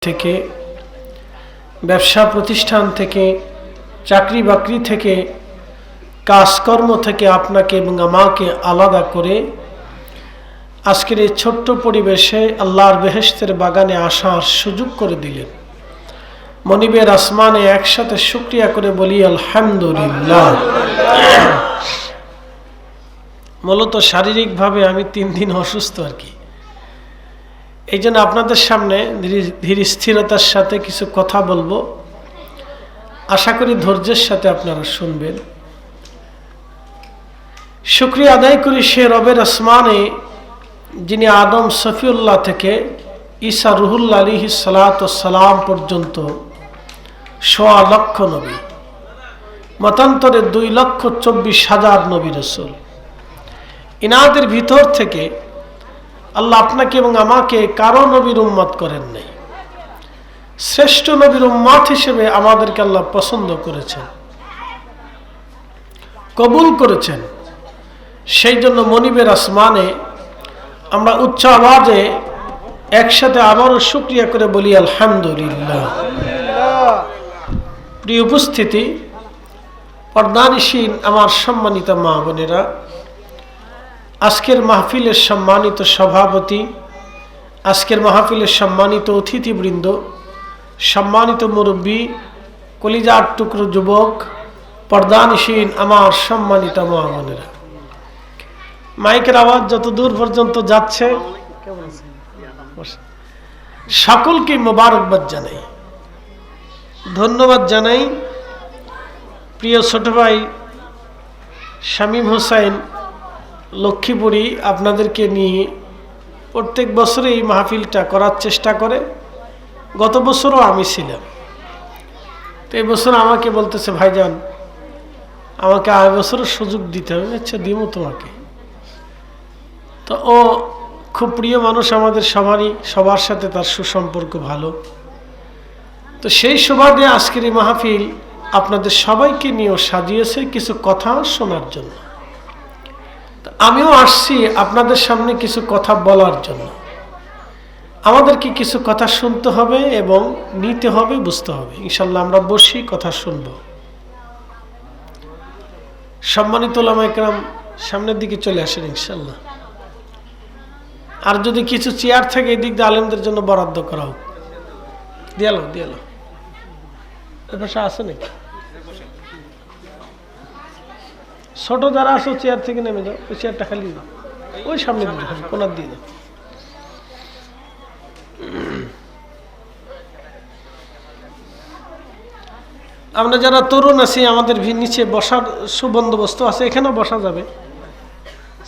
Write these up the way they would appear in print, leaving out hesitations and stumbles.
থেকে ব্যবসা প্রতিষ্ঠান থেকে চাকরি বাকরি থেকে কাজকর্ম থেকে আপনাকে এবং আমাকে আলাদা করে আজকের এই ছোট্ট পরিবেশে আল্লাহর বেহেশতের বাগানে আসার সুযোগ করে দিলেন। মনিবের আসমানে একসাথে শুকরিয়া করে বলি আলহামদুলিল্লাহ। মূলত শারীরিকভাবে আমি 3 দিন অসুস্থ আর কি, এই জন্য আপনাদের সামনে ধীর স্থিরতার সাথে কিছু কথা বলবো। আশা করি ধৈর্যের সাথে আপনারা শুনবেন। শুকরিয়া আদায় করি সে রবের আসমানে যিনি আদম সফিউল্লাহ থেকে ঈসা রুহুল্লাহ আলাইহিস সালাতু ওয়াস সালাম পর্যন্ত 1.25 লক্ষ নবী, মতান্তরে 2,24,000 নবী রাসূল, ইনাদের ভিতর থেকে আল্লাহ আপনাকে এবং আমাকে কারো নবীর উম্মত করেন নাই। শ্রেষ্ঠ নবীর উম্মত হিসেবে আমাদেরকে আল্লাহ পছন্দ করেছেন, কবুল করেছেন। সেই জন্য মনিবের আসমানে আমরা উচ্চ আওয়াজে একসাথে আবারও শুকরিয়া করে বলি আলহামদুলিল্লাহ। প্রিয় উপস্থিতি, পর্দানিশীন আমার সম্মানিত মা বোনেরা, আজকের মাহফিলের সম্মানিত সভাপতি, আজকের মাহফিলের সম্মানিত অতিথিবৃন্দ, সম্মানিত মুরব্বী, কলিজার টুকরো যুবক, পর্দানিশীন আমার সম্মানিত মা বোনেরা, মাইকের আওয়াজ যত দূর পর্যন্ত যাচ্ছে সকলকে মোবারকবাদ জানাই, ধন্যবাদ জানাই। প্রিয় ছোট ভাই শামীম হোসেন লক্ষ্মীপুরী আপনাদেরকে নিয়ে প্রত্যেক বছরে এই মাহফিলটা করার চেষ্টা করে। গত বছরও আমি ছিলাম, তো এই বছর আমাকে বলতেছে ভাইজান আমাকে আগে বছরও সুযোগ দিতে হবে। আচ্ছা দিব তোমাকে। তো ও খুব প্রিয় মানুষ আমাদের সবারই, সবার সাথে তার সুসম্পর্ক ভালো। তো সেই সুবাদে আজকের এই মাহফিল আপনাদের সবাইকে নিয়েও সাজিয়েছে কিছু কথা শোনার জন্য। আমিও আসছি আপনাদের সামনে কিছু কথা বলার জন্য। আমাদেরকে কিছু কথা শুনতে হবে এবং নিতে হবে, বুঝতে হবে। ইনশাল্লাহ আমরা বসি, কথা শুনব। সম্মানিত উলামায়ে কেরাম সামনের দিকে চলে আসেন ইনশাল্লাহ। আর যদি কিছু চেয়ার থাকে এই দিক দিয়ে আলেমদের জন্য বরাদ্দ করা হোক। দিয়ালো এ পাশে আছে নাকি? ছোট যারা আসো চেয়ার থেকে নেমে যাও, ওই চেয়ারটা খালি দাও, ওই সামনে দিয়ে কোনার দিয়ে দাও। আমরা যারা তরুণ আছি আমাদের নিচে বসার সুবন্দোবস্ত আছে, এখানেও বসা যাবে,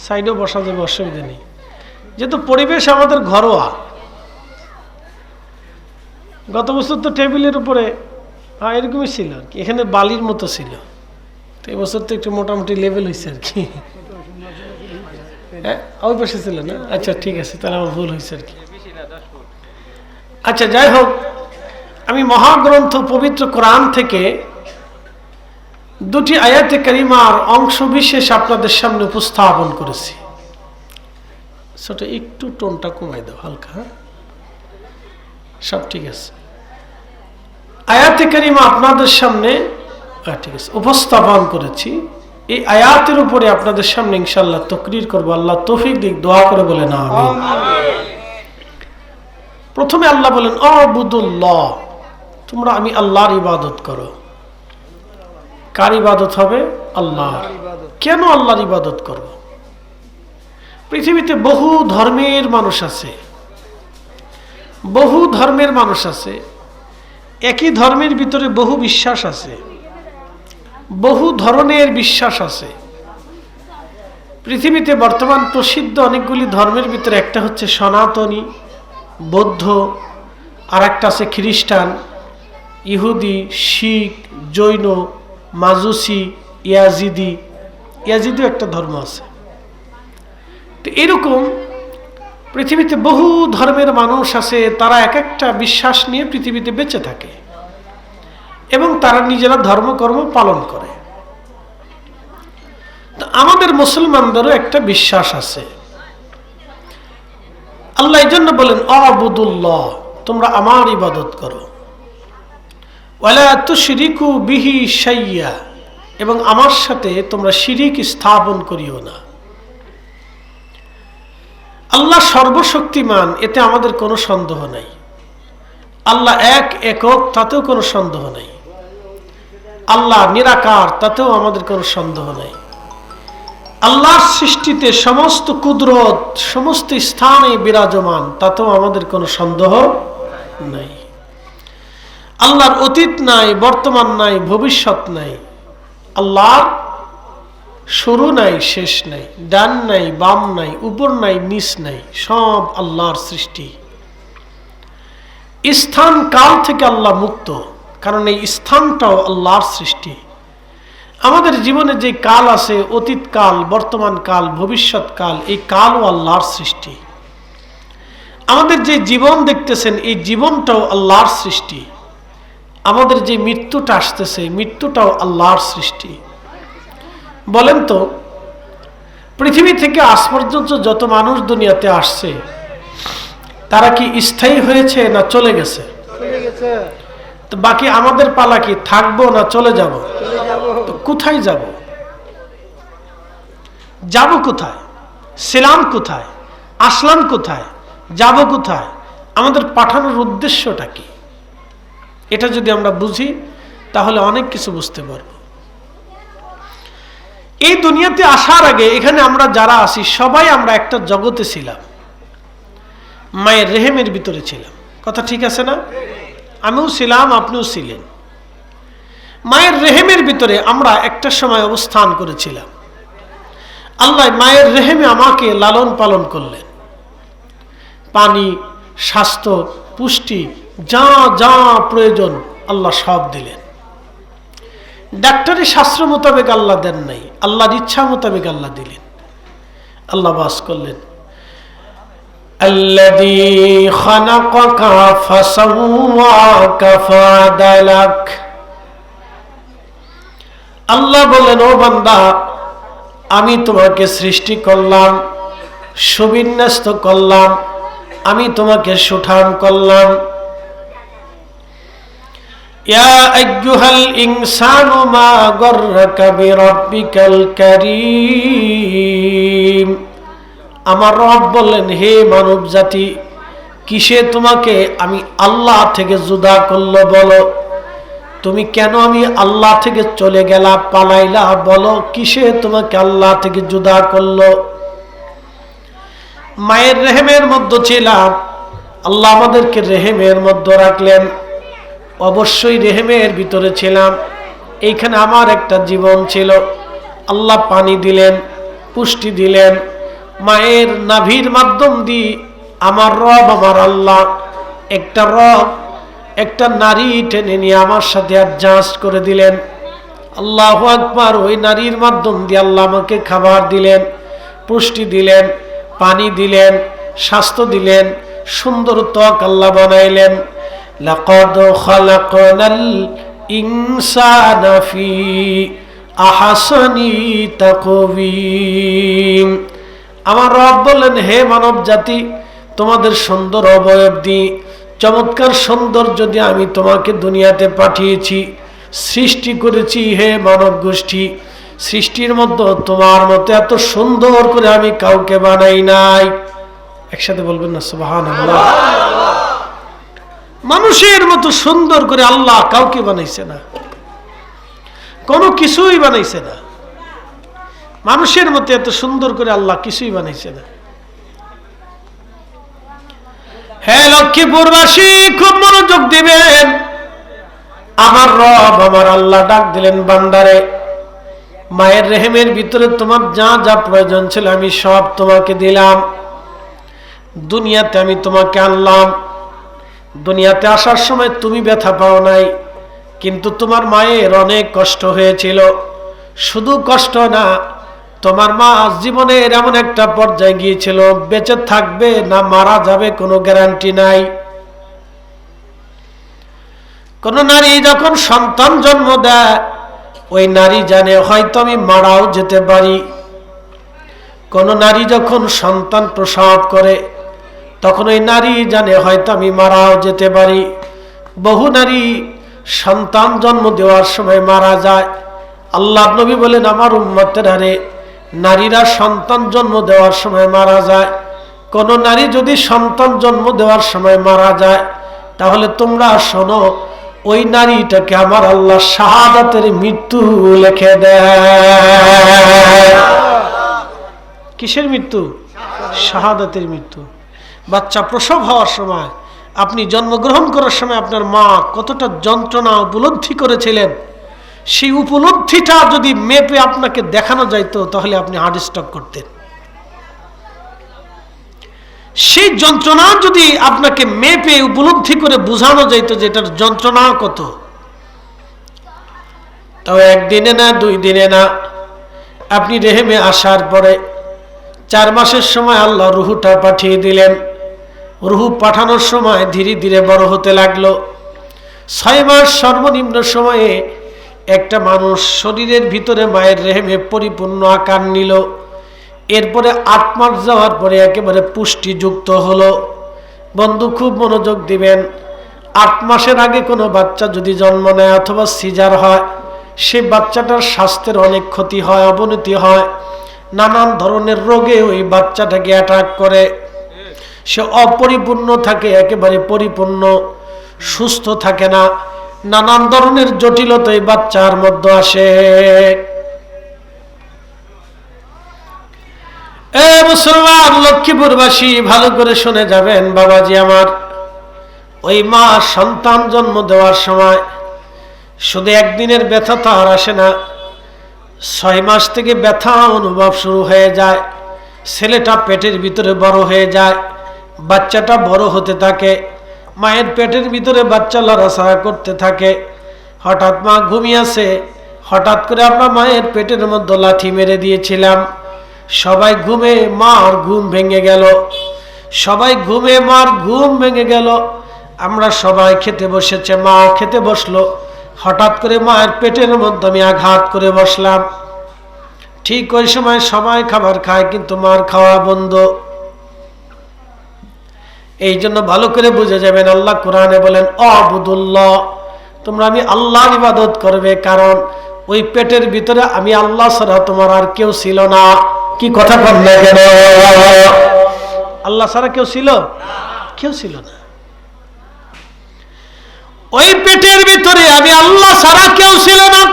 সাইডেও বসা যাবে, অসুবিধা নেই। যেহেতু পরিবেশ আমাদের ঘরোয়া, গত বছর তো টেবিলের উপরে এরকমই ছিল আর কি, এখানে বালির মতো ছিল। তো এবছর তো একটু মোটামুটি লেভেল হয়েছে আর কি। হ্যাঁ ওই পাশে ছিল না? আচ্ছা ঠিক আছে, তাহলে আমার ভুল হয়েছে আর কি। আচ্ছা যাই হোক, আমি মহাগ্রন্থ পবিত্র কোরআন থেকে 2টি আয়াতে কারিমার অংশ বিশেষ আপনাদের সামনে উপস্থাপন করেছি। সেটা একটু টোনটা কমাই দাও হালকা, হ্যাঁ সব ঠিক আছে। আয়াতে কারিমা আপনাদের সামনে ঠিক আছে উপস্থাপন করেছি। এই আয়াতের উপরে আপনাদের সামনে ইনশাআল্লাহ তাকরীর করব। আল্লাহ তৌফিক দিক, দোয়া করে বলেন আমিন। প্রথমে আল্লাহ বলেন আবুদুল্লাহ, তোমরা আমি আল্লাহর ইবাদত করো। কার ইবাদত হবে? আল্লাহর। কেন আল্লাহর ইবাদত করব? পৃথিবীতে বহু ধর্মের মানুষ আছে, বহু ধর্মের মানুষ আছে, একই ধর্মের ভিতরে বহু বিশ্বাস আছে, বহু ধরনের বিশ্বাস আছে। পৃথিবীতে বর্তমান প্রসিদ্ধ অনেকগুলি ধর্মের ভিতরে একটা হচ্ছে সনাতনী, বৌদ্ধ, আর একটা আছে খ্রিস্টান, ইহুদি, শিখ, জৈন, মাজুসি, ইয়াজিদিও একটা ধর্ম আছে। তো এরকম পৃথিবীতে বহু ধর্মের মানুষ আছে, তারা এক একটা বিশ্বাস নিয়ে পৃথিবীতে বেঁচে থাকে এবং তারা নিজেরা ধর্মকর্ম পালন করে। তো আমাদের মুসলমানদেরও একটা বিশ্বাস আছে। আল্লাহ এই জন্য বলেন আবুদুল্লাহ, তোমরা আমার ইবাদত করো। ওয়ালা তুশরিকু বিহি শাইয়্যা, এবং আমার সাথে তোমরা শিরিক স্থাপন করিও না। আল্লাহ সর্বশক্তিমান, এতে আমাদের কোনো সন্দেহ নাই। আল্লাহ একক, তাতেও কোনো সন্দেহ নাই। আল্লাহ নিরাকার, তাতেও আমাদের কোনো সন্দেহ নাই। আল্লাহর সৃষ্টিতে সমস্ত কুদরত সমস্ত স্থানে বিরাজমান, তাতেও আমাদের কোনো সন্দেহ নাই। আল্লাহর অতীত নাই, বর্তমান নাই, ভবিষ্যৎ নাই। আল্লাহর শুরু নাই, শেষ নাই, ডান নাই, বাম নাই, উপর নাই, নিচ নাই, সব আল্লাহর সৃষ্টি। স্থান কাল থেকে আল্লাহ মুক্ত, কারণ এই স্থানটাও আল্লাহর সৃষ্টি। আমাদের জীবনে যে কাল আছে, অতীত কাল, বর্তমান কাল, ভবিষ্যৎ কাল, এই কালও আল্লাহর সৃষ্টি। আমাদের যে জীবন দেখতেছেন, এই জীবনটাও আল্লাহর সৃষ্টি। আমাদের যে মৃত্যুটা আসতেছে, মৃত্যুটাও আল্লাহর সৃষ্টি। বলেন তো, পৃথিবী থেকে আজ পর্যন্ত যত মানুষ দুনিয়াতে আসছে, তারা কি স্থায়ী হয়েছে না চলে গেছে? তো বাকি আমাদের পালা কি, থাকবো না চলে যাব? তো কোথায় যাব? যাব কোথায়? ছিলাম কোথায়? আসলাম কোথায়? যাব কোথায়? আমাদের পাঠানোর উদ্দেশ্যটা কি? এটা যদি আমরা বুঝি, তাহলে অনেক কিছু বুঝতে পারব। এই দুনিয়াতে আসার আগে এখানে আমরা যারা আছি, সবাই আমরা একটা জগতে ছিলাম, মায়ের রেহেমের ভিতরে ছিলাম। কথা ঠিক আছে না? আমিও ছিলাম, আপনিও ছিলেন। মায়ের রেহেমের ভিতরে আমরা একটা সময় অবস্থান করেছিলাম। আল্লাহ মায়ের রেহেমে আমাকে লালন পালন করলেন। পানি, স্বাস্থ্য, পুষ্টি, যা যা প্রয়োজন আল্লাহ সব দিলেন। ডাক্তারি শাস্ত্র মোতাবেক আল্লাহ দেন নাই, আল্লাহর ইচ্ছা মোতাবেক আল্লাহ দিলেন। আল্লাহ বাস করলেন, আল্লাযী খালাকাকা ফাসাওয়াকা ফাআদালাক। আল্লাহ বলেন, ও বান্দা, আমি তোমাকে সৃষ্টি করলাম, সুবিন্যস্ত করলাম, আমি তোমাকে সুঠাম করলাম। ইয়া আইয়ুহাল ইনসানু মা গররাকা বিরাব্বিকাল কারীম। আমার রব বললেন, হে মানব জাতি, কিসে তোমাকে আমি আল্লাহ থেকে জুদা করলো বলো? তুমি কেন আমি আল্লাহ থেকে চলে গেলা, পালাইলা? বলো, কিসে তোমাকে আল্লাহ থেকে জুদা করলো? মায়ের রেহেমের মধ্যে ছিলাম, আল্লাহ আমাদেরকে রেহেমের মধ্যে রাখলেন। অবশ্যই রেহেমের ভিতরে ছিলাম, এইখানে আমার একটা জীবন ছিল। আল্লাহ পানি দিলেন, পুষ্টি দিলেন। মায়ের নাভির মাধ্যম দিয়ে আমার রব, আমার আল্লাহ একটা নারী টেনে নিয়ে আমার সাথে অ্যাডজাস্ট করে দিলেন। আল্লাহু আকবার। ওই নারীর মাধ্যম দিয়ে আল্লাহ আমাকে খাবার দিলেন, পুষ্টি দিলেন, পানি দিলেন, স্বাস্থ্য দিলেন, সুন্দর ত্বক আল্লাহ বানাইলেন। লাকাদ খালাকনাল ইনসানা ফি আহসানি তাকওয়িম। আমার রব বললেন, হে মানব জাতি, তোমাদের সুন্দর অবয়ব দিয়ে, চমৎকার সৌন্দর্য দিয়ে আমি তোমাকে দুনিয়াতে পাঠিয়েছি, সৃষ্টি করেছি। হে মানব গোষ্ঠী, সৃষ্টির মধ্যে তোমার মতো এত সুন্দর করে আমি কাউকে বানাই নাই। একসাথে বলবেন না সুবহানাল্লাহ। মানুষের মতো সুন্দর করে আল্লাহ কাউকে বানাইছে না, কোনো কিছুই বানাইছে না। মানুষের মতো এত সুন্দর করে আল্লাহ কিছুই বানাইছে না। হ্যাঁ লক্ষ্মীপুরবাসী, খুব মনোযোগ দিবেন। আমার রব, আমার আল্লাহ ডাক দিলেন, বান্দারে, মায়ের রেহেমের ভিতরে তোমার যা যা প্রয়োজন ছিল আমি সব তোমাকে দিলাম। দুনিয়াতে আমি তোমাকে আনলাম। দুনিয়াতে আসার সময় তুমি ব্যথা পাও নাই, কিন্তু তোমার মায়ের অনেক কষ্ট হয়েছিল। শুধু কষ্ট না, তোমার মা জীবনের এমন একটা পর্যায়ে গিয়েছিল, বেঁচে থাকবে না মারা যাবে কোনো গ্যারান্টি নাই। কোন নারী যখন সন্তান জন্ম দেয়, ওই নারী জানে হয়তো আমি মারাও যেতে পারি। কোন নারী যখন সন্তান প্রসব করে, তখন ওই নারী জানে হয়তো আমি মারাও যেতে পারি। বহু নারী সন্তান জন্ম দেওয়ার সময় মারা যায়। আল্লাহ নবী বলেন, আমার উম্মতের হারে নারীরা সন্তান জন্ম দেওয়ার সময় মারা যায়। কোন নারী যদি সন্তান জন্ম দেওয়ার সময় মারা যায়, তাহলে তোমরা শোনো, ওই নারীটাকে আমার আল্লাহ শাহাদাতের মৃত্যু লিখে দেয়। কিসের মৃত্যু? শাহাদাতের মৃত্যু। বাচ্চা প্রসব হওয়ার সময়, আপনি জন্মগ্রহণ করার সময় আপনার মা কতটা যন্ত্রণা উপলব্ধি করেছিলেন, সেই উপলব্ধিটা যদি মেপে আপনাকে দেখানো যাইতো, তাহলে আপনি হার্ট স্ট্রোক করতেন। সেই যন্ত্রণা যদি আপনাকে মেপে উপলব্ধি করে বোঝানো যাইত যে এটার যন্ত্রণা কত, তাও একদিনে না, 2 দিনে না, আপনি রেহেমে আসার পরে 4 মাসের সময় আল্লাহ রুহুটা পাঠিয়ে দিলেন। রুহু পাঠানোর সময় ধীরে ধীরে বড় হতে লাগলো। 6 মাস সর্বনিম্ন সময়ে একটা মানুষ শরীরের ভিতরে মায়ের রেহেমে পরিপূর্ণ আকার নিল। এরপরে 8 মাস যাওয়ার পরে একেবারে পুষ্টিযুক্ত হলো। বন্ধু খুব মনোযোগ দিবেন, 8 মাসের আগে কোনো বাচ্চা যদি জন্ম নেয় অথবা সিজার হয়, সেই বাচ্চাটার স্বাস্থ্যের অনেক ক্ষতি হয়, অবনতি হয়, নানান ধরনের রোগে ওই বাচ্চাটাকে অ্যাটাক করে। সে অপরিপূর্ণ থাকে, একেবারে পরিপূর্ণ সুস্থ থাকে না, নানান ধরনের জটিলতা এই বাচ্চার মধ্যে আসে। মুসলমান লক্ষ্মীপুরবাসী ভালো করে শুনে যাবেন বাবাজি আমার, ওই মা সন্তান জন্ম দেওয়ার সময় শুধু একদিনের ব্যথা তো আর আসে না, 6 মাস থেকে ব্যথা অনুভব শুরু হয়ে যায়। ছেলেটা পেটের ভিতরে বড় হয়ে যায়, বাচ্চাটা বড় হতে থাকে, মায়ের পেটের ভিতরে বাচ্চা লড়াচড়া করতে থাকে। হঠাৎ মা ঘুমিয়েছে, হঠাৎ করে আমরা মায়ের পেটের মধ্যে লাঠি মেরে দিয়েছিলাম। সবাই ঘুমে, মার ঘুম ভেঙে গেল। সবাই ঘুমে, মার ঘুম ভেঙে গেল। আমরা সবাই খেতে বসেছে, মাও খেতে বসলো। হঠাৎ করে মায়ের পেটের মধ্যে আমি আঘাত করে বসলাম। ঠিক ওই সময় সবাই খাবার খায়, কিন্তু মার খাওয়া বন্ধ। এই জন্য ভালো করে বুঝে যাবেন, আল্লাহ কোরআনে বলেন, আবুদুল্লাহ, তোমরা আমি আল্লাহর ইবাদত করবে, কারণ ওই পেটের ভিতরে আমি আল্লাহ ছাড়া তোমার আর কেউ ছিল না। কি কথা বল না কেন? আল্লাহ ছাড়া কেউ ছিল? কেউ ছিল না। ওই পেটের ভিতরে আমি আল্লাহ ছাড়া কেউ ছিল না।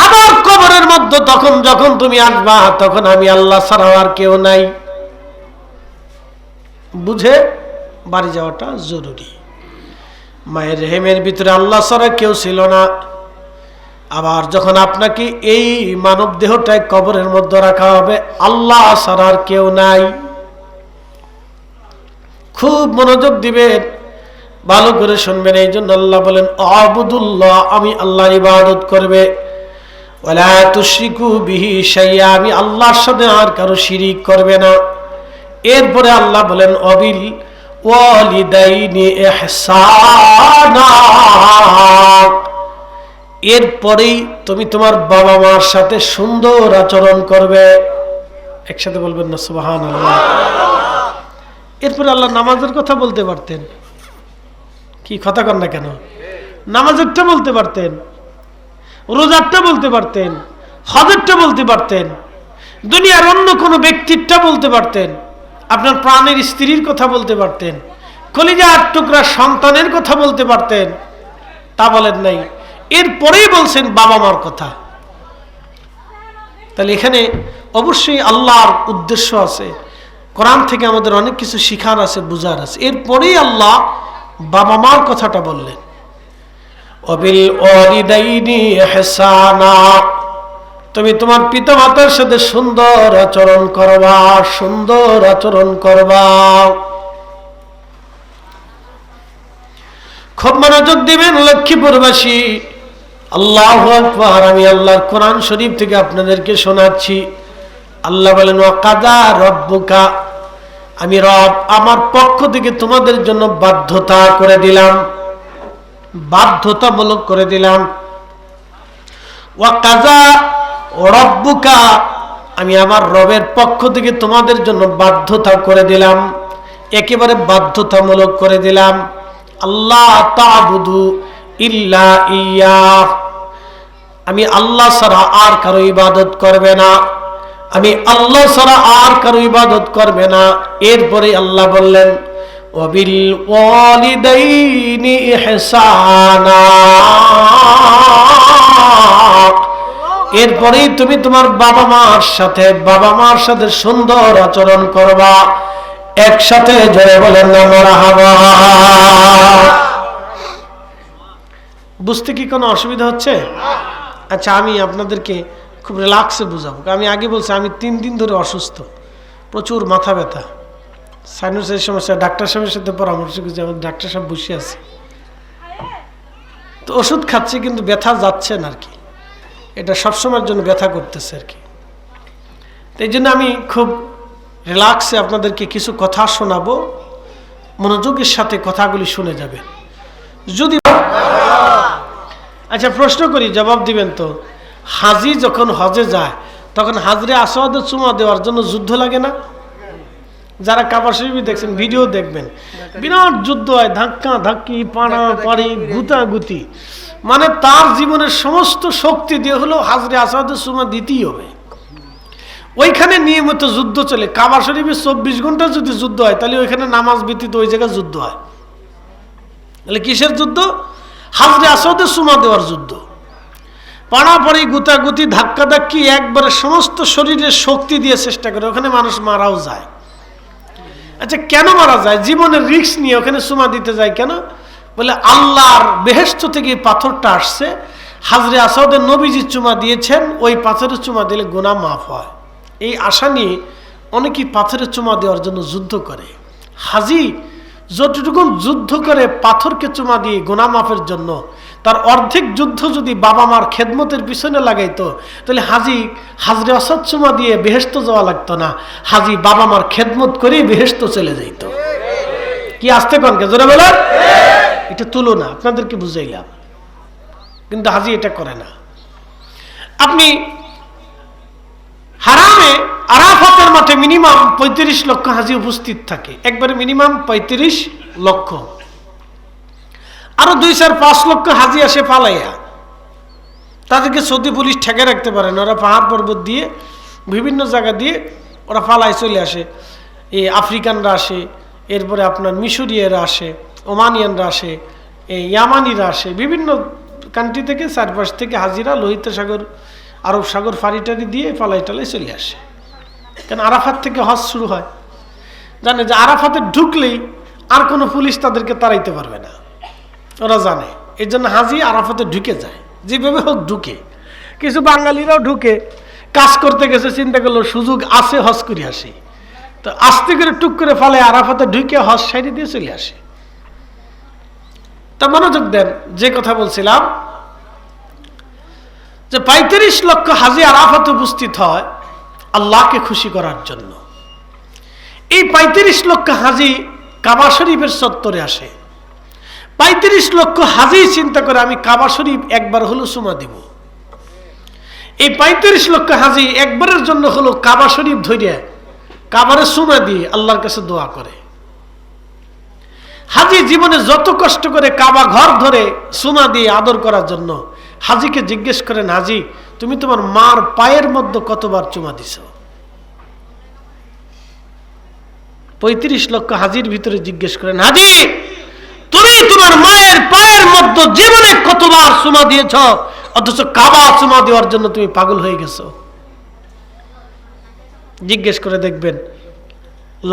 আবার কবরের মধ্যে তখন যখন তুমি আসবা, তখন আমি আল্লাহ ছাড়া আর কেউ নাই। বুঝে বাড়ি যাওয়াটা জরুরি। মায়ের রেহেমের ভিতরে আল্লাহ ছাড়া কেউ ছিল না। আবার যখন আপনাকে এই মানব দেহটায় কবরের মধ্যে রাখা হবে, আল্লাহ ছাড়া আর কেউ নাই। খুব মনোযোগ দিবেন, ভালো করে শুনবেন। এই জন্য আল্লাহ বলেন, আবুদুল্লাহ, আমি আল্লাহর ইবাদত করবে। ওয়ালা তুশরিকু বিহি শাইআ, আমি আল্লাহর সাথে আর কারো শিরিক করবে না। এরপরে আল্লাহ বলেন, অবিল ওয়ালিদাইনি ইহসানা, এরপরেই তুমি তোমার বাবা মার সাথে সুন্দর আচরণ করবে। একসাথে বলবেন না সুবহানাল্লাহ। এরপরে আল্লাহ নামাজের কথা বলতে পারতেন, কি কথা কন না কেন? নামাজেরটা বলতে পারতেন, রোজারটা বলতে পারতেন, হজেরটা বলতে পারতেন, দুনিয়ার অন্য কোনো ব্যক্তিরটা বলতে পারতেন, আপনার প্রাণের স্ত্রীর কথা বলতে পারতেন, কলিজার টুকরা সন্তানের কথা বলতে পারতেন, তা বলেন নাই। এরপরেই বলছেন বাবা মার কথা। তাহলে এখানে অবশ্যই আল্লাহর উদ্দেশ্য আছে, কোরআন থেকে আমাদের অনেক কিছু শিখার আছে, বুঝার আছে। এরপরেই আল্লাহ বাবা মার কথাটা বললেন, ওয়াবিল ওয়ালিদাইনি ইহসানা, তুমি তোমার পিতা মাতার সাথে সুন্দর আচরণ করবা, সুন্দর আচরণ করবা। খুব মনোযোগ দিবেন লক্ষ্মীপুরবাসী। আল্লাহু আকবার। আমি আল্লাহর কোরআন শরীফ থেকে আপনাদেরকে শোনাচ্ছি। আল্লাহ বলেন, ওয়াকাদা রব্বুকা, আমি রব আমার পক্ষ থেকে তোমাদের জন্য বাধ্যতা করে দিলাম, বাধ্যতামূলক করে দিলাম। ওয়াকাদা রব্বুকা, আমি আমার রবের পক্ষ থেকে তোমাদের জন্য বাধ্যতা করে দিলাম। একেবারে বাধ্যতামূলক করে দিলাম, আল্লাহ তা'বুদু ইল্লা ইয়্যাহ, আমি আল্লাহ ছাড়া আর কারো ইবাদত করবে না, আমি আল্লাহ ছাড়া আর কারো ইবাদত করবে না। এরপরে আল্লাহ বললেন ওয়াবিল ওয়ালিদাইনি ইহসানা, এরপরেই তুমি তোমার বাবা মার সাথে সুন্দর আচরণ করবা। একসাথে জোরে বলেন না মারহাবা। বুঝতে কি কোনো অসুবিধা হচ্ছে? আচ্ছা, আমি আপনাদেরকে খুব রিল্যাক্সে বুঝাবো। আমি আগে বলছি আমি 3 দিন ধরে অসুস্থ, প্রচুর মাথা ব্যথা, সাইনাসের সমস্যা। ডাক্তার সাহেবের সাথে পরামর্শ করছি, আমার ডাক্তার সাহেব বসে আছে, তো ওষুধ খাচ্ছি কিন্তু ব্যথা যাচ্ছে না আর কি, এটা সবসময়ের জন্য ব্যথা করতেছে আর কি। তো এই জন্য আমি খুব রিল্যাক্সে আপনাদেরকে কিছু কথা শোনাবো, মনোযোগের সাথে কথাগুলি শুনে যাবেন। যদি আচ্ছা প্রশ্ন করি, জবাব দিবেন তো, হাজি যখন হজে যায় তখন হাজরে আসওয়াদে চুমা দেওয়ার জন্য যুদ্ধ লাগে না? যারা কাবা শরীফ দেখছেন, ভিডিও দেখবেন, বিরাট যুদ্ধ হয়, ধাক্কা ধাক্কি, পাড়াপাড়ি, গুতাগুতি, মানে তার জীবনের সমস্ত শক্তি দিয়ে হলেও হাজরে আসওয়াদে চুমা দিতেই হবে। ওইখানে নিয়মিত যুদ্ধ চলে। কাবা শরীফে 24 ঘন্টা যদি যুদ্ধ হয় তাহলে ওইখানে নামাজ ব্যতীত ওই জায়গায় যুদ্ধ হয়। তাহলে কিসের যুদ্ধ? হাজরে আসওয়াদে চুমা দেওয়ার যুদ্ধ। পাড়াপাড়ি, গুতাগুতি, ধাক্কা ধাক্কি, একবারে সমস্ত শরীরের শক্তি দিয়ে চেষ্টা করে। ওখানে মানুষ মারাও যায়। আচ্ছা, কেন মারা যায়? জীবনের রিস্ক নিয়ে ওখানে চুমা দিতে যায় কেন? বলে আল্লাহর বেহেশত থেকে পাথরটা আসছে, হাজরে আসওয়াদে নবীজি চুমা দিয়েছেন, ওই পাথরের চুমা দিলে গুনাহ মাফ হয়। এই আশা নিয়ে অনেকেই পাথরের চুমা দেওয়ার জন্য যুদ্ধ করে। হাজি যতটুকু যুদ্ধ করে পাথরকে চুমা দিয়ে গুনাহ মাফের জন্য, তার অর্ধেক যুদ্ধ যদি বাবা মার খেদমতের পিছনে লাগাইতো তাহলে হাজরে আসওয়াদ চুমা দিয়ে বেহেশত যাওয়া লাগতো না, হাজি বাবা মার খেদমত করে বেহেশত চলে যাইত। কি আসতে কনকে জোরে বলেন? এটা তুলনা আপনাদেরকে বুঝাইলাম, কিন্তু হাজি এটা করে না। আপনি হারামে আরাফাতের মাঠে মিনিমাম 35 লক্ষ হাজি উপস্থিত থাকে, একবারে মিনিমাম 35 লক্ষ। আরো 2-4-5 লক্ষ হাজি আসে পালাইয়া, তাদেরকে সৌদি পুলিশ ঠেকে রাখতে পারে না। ওরা পাহাড় পর্বত দিয়ে বিভিন্ন জায়গা দিয়ে ওরা পালায় চলে আসে। এই আফ্রিকানরা আসে, এরপরে আপনার মিশরীয়রা আসে, ওমানিয়ানরা আসে, এই ইয়ামানিরা আসে, বিভিন্ন কান্ট্রি থেকে, চারপাশ থেকে হাজিরা লোহিত সাগর, আরব সাগর ফাড়িটারি দিয়ে পালাই টালাই চলে আসে। কারণ আরাফাত থেকে হজ শুরু হয়, জানে যে আরাফাতে ঢুকলেই আর কোনো পুলিশ তাদেরকে তাড়াইতে পারবে না, ওরা জানে। এই জন্য হাজি আরাফাতে ঢুকে যায়, যেভাবে হোক ঢুকে। কিছু বাঙালিরাও ঢুকে, কাজ করতে গেছে, চিন্তা করলো সুযোগ আছে, হজ করে আসি, তো আস্তে করে টুক করে ফলে আরাফাতে ঢুকে হজ সাইডে দিয়ে চলে আসে। তা মনোযোগ দেন, যে কথা বলছিলাম যে 35 লক্ষ হাজি আরাফাতে উপস্থিত হয় আল্লাহকে খুশি করার জন্য। এই 35 লক্ষ হাজি কাবা শরীফের চত্বরে আসে। 35 লক্ষ হাজি চিন্তা করে আমি কাবা শরীফ একবার হলো চুমা দিব। এই 35 লক্ষ হাজি একবারের জন্য হলো কাবা শরীফ ধরে কাবারে চুমা দিয়ে আল্লাহর কাছে দোয়া করে। হাজি জীবনে যত কষ্ট করে কাবা ঘর ধরে চুমা দিয়ে আদর করার জন্য, হাজিকে জিজ্ঞেস করেন, হাজি তুমি তোমার মার পায়ের মধ্যে কতবার চুমা দিছ? 35 লক্ষ হাজির ভিতরে জিজ্ঞেস করেন, হাজি তুমি তোমার মায়ের পায়ের মধ্যে জীবনে কতবার চুমা দিয়েছ, অথচ কাবা চুমা দেওয়ার জন্য তুমি পাগল হয়ে গেছো? জিজ্ঞেস করে দেখবেন,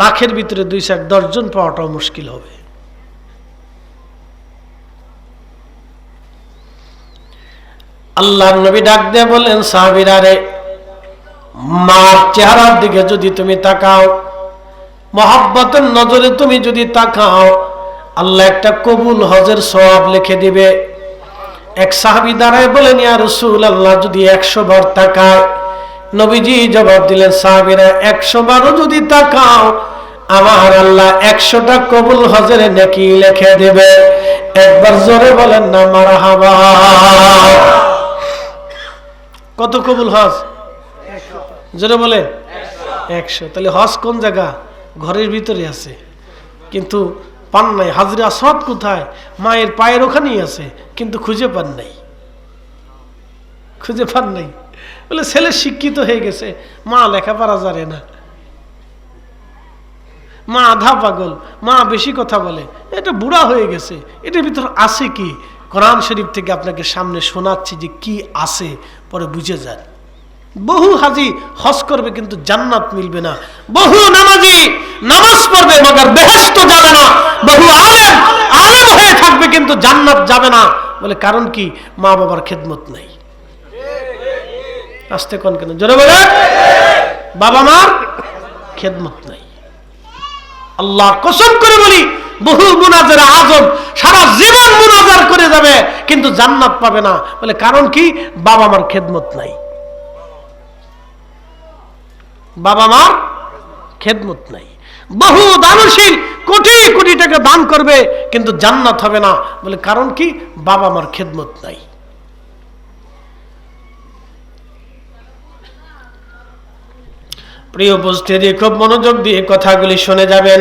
লাখের ভিতরে 2-4-10 জন পাওয়াটাও মুশকিল হবে। আল্লাহর নবী ডাক দিয়ে বললেন, সাহাবীরা রে, মার চেহারার দিকে যদি তুমি তাকাও, মহব্বতের নজরে তুমি যদি তাকাও, আল্লাহ একটা কবুল হজের সওয়াব লিখে দিবে। এক সাহাবী দাঁড়ায় বলেন, ইয়া রাসূলুল্লাহ যদি 100 বার তাকায়? নবীজি জবাব দিলেন, সাহাবীরা 100 বারও যদি তাকাও আমার আল্লাহ 100টা কবুল হজের নেকি লিখে দেবে। একবার জোরে বলেন না মারহাবা। কত কবুল হজ? 100। জোরে বলেন 100। তাহলে হজ কোন জায়গা? ঘরের ভিতরে আছে। কিন্তু পান নাই। হাজরে আসওয়াদ কোথায়? মায়ের পায়ের ওখানেই আছে, কিন্তু খুঁজে পান নাই, খুঁজে পান নাই। বলে ছেলে শিক্ষিত হয়ে গেছে, মা লেখাপড়া জানে না, মা আধা পাগল, মা বেশি কথা বলে, এটা বুড়া হয়ে গেছে। এটার ভিতর আছে কি? কোরআন শরীফ থেকে আপনাকে সামনে শোনাচ্ছি যে কি আছে, পরে বুঝে যান। বহু হাজি হজ করবে কিন্তু জান্নাত মিলবে না, বহু নামাজি নামাজ পড়বে মগর বেহেশত যাবে না, বহু আলেম আলেম হয়ে থাকবে কিন্তু জান্নাত যাবে না। বলে কারণ কি? মা বাবার খেদমত নাই। আসতে কোন কেন জোরে বলে, বাবা মার খেদমত নাই। আল্লাহ কসম করে বলি, বহু মুনাজার আজম সারা জীবন মুনাজার করে যাবে কিন্তু জান্নাত পাবে না। বলে কারণ কি? বাবা মার খেদমত নাই, বাবা মার খেদমত নাই। বহু দানশীল কোটি কোটি টাকা দান করবে কিন্তু জান্নাত হবে না। বলে কারণ কি? বাবা মার খেদমত নাই। প্রিয় উপস্থিতি, খুব মনোযোগ দিয়ে কথাগুলি শুনে যাবেন।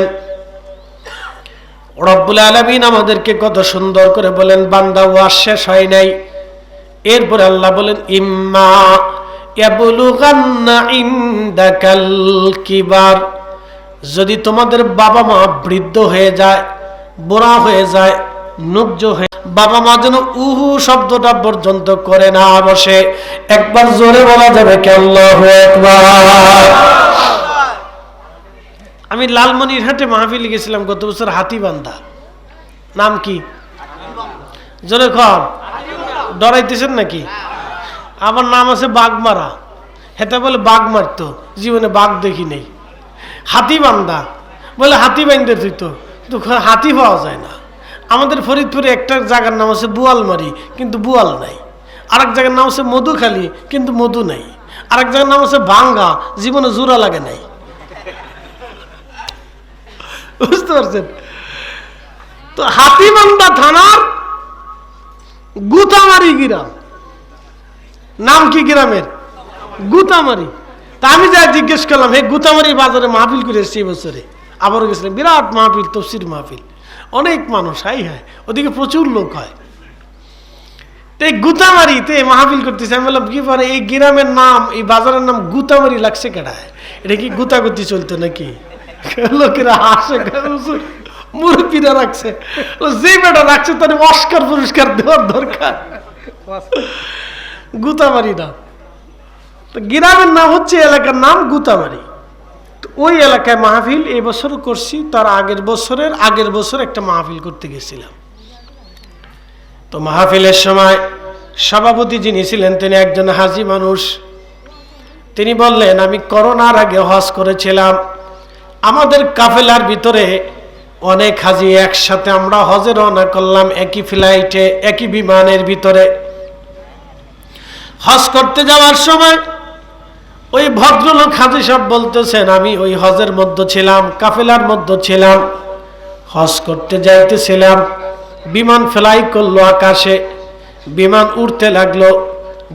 রব্বুল আলামিন আমাদেরকে কত সুন্দর করে বলেন, বান্দা ওয়াজ শেষ হয় নাই। এরপরে আল্লাহ বলেন, ইম্মা ইয়াবলুগান্না ইনদাকাল কিবার, যদি তোমাদের বাবা মা বৃদ্ধ হয়ে যায়, বুড়া হয়ে যায়, নুজ্জ হয়ে, বাবা মা যেন উহু শব্দটা পর্যন্ত করে না বসে। একবার জোরে বলা যাবে কি আল্লাহু আকবার? আমি লালমনিরহাটে মাহফিলে গেছিলাম গত বছর, হাতিবান্ধা। নাম কি? জোরে কর, ডরাইতেছেন নাকি? আমার নাম আছে বাঘমারা। হেতা বলে বাঘ মারতো, জীবনে বাঘ দেখি নেই। হাতিবান্ধা বলে হাতি বান্ধে তুই তো, হাতি পাওয়া যায় না। আমাদের ফরিদপুরে একটা জায়গার নাম আছে বুয়ালমারি, কিন্তু বুয়াল নাই। আরেক জায়গার নাম আছে মধুখালী, কিন্তু মধু নাই। আরেক জায়গার নাম আছে ভাঙ্গা, জীবনে জোড়া লাগে নাই। বুঝতে পারছেন তো? হাতিবান্ধা থানার গুতামারি গ্রাম। নাম কি গ্রামের? গুতামারি। তা আমি যা জিজ্ঞেস করলাম, হে গুতামারি বাজারে মাহফিল করে এসছি বছরে, আবারও গেছিলাম, বিরাট মাহফিল, তফসির মাহফিল, অনেক মানুষ, হাই হাই, ওদিকে প্রচুর লোক হয়। তো এই গুতামারিতে মাহফিল করতেছে। আমি বললাম কি পারে, এই গ্রামের নাম, এই বাজারের নাম গুতামারি লাগছে কেডায়? এটা কি গুতাগুতি চলতো নাকি? লোকেরা হাসে, মুরব্বীরা রাখছে, যে বেটা রাখছে তার অস্কার পুরস্কার দেওয়ার দরকার। গুতামারি না, গ্রামের নাম হচ্ছে, এলাকার নাম গুতামারি। ওই এলাকায় মাহফিল এই বছরও করছি, তার আগের বছর একটা মাহফিল করতে গেছিলাম। তো মাহফিলের সময় সভাপতি যিনি ছিলেন তিনি একজন হাজি মানুষ। তিনি বললেন, আমি করোনার আগে হজ করেছিলাম, আমাদের কাফেলার ভিতরে অনেক হাজি একসাথে আমরা হজে রওনা করলাম, একই ফ্লাইটে, একই বিমানের ভিতরে। হজ করতে যাওয়ার সময় ওই ভদ্রলোক হাজি সাহেব বলতেছেন, আমি ওই হজের মধ্যে ছিলাম, কাফেলার মধ্যে ছিলাম, হজ করতে যাইতেছিলাম, বিমান ফ্লাই করলো আকাশে, বিমান উড়তে লাগলো,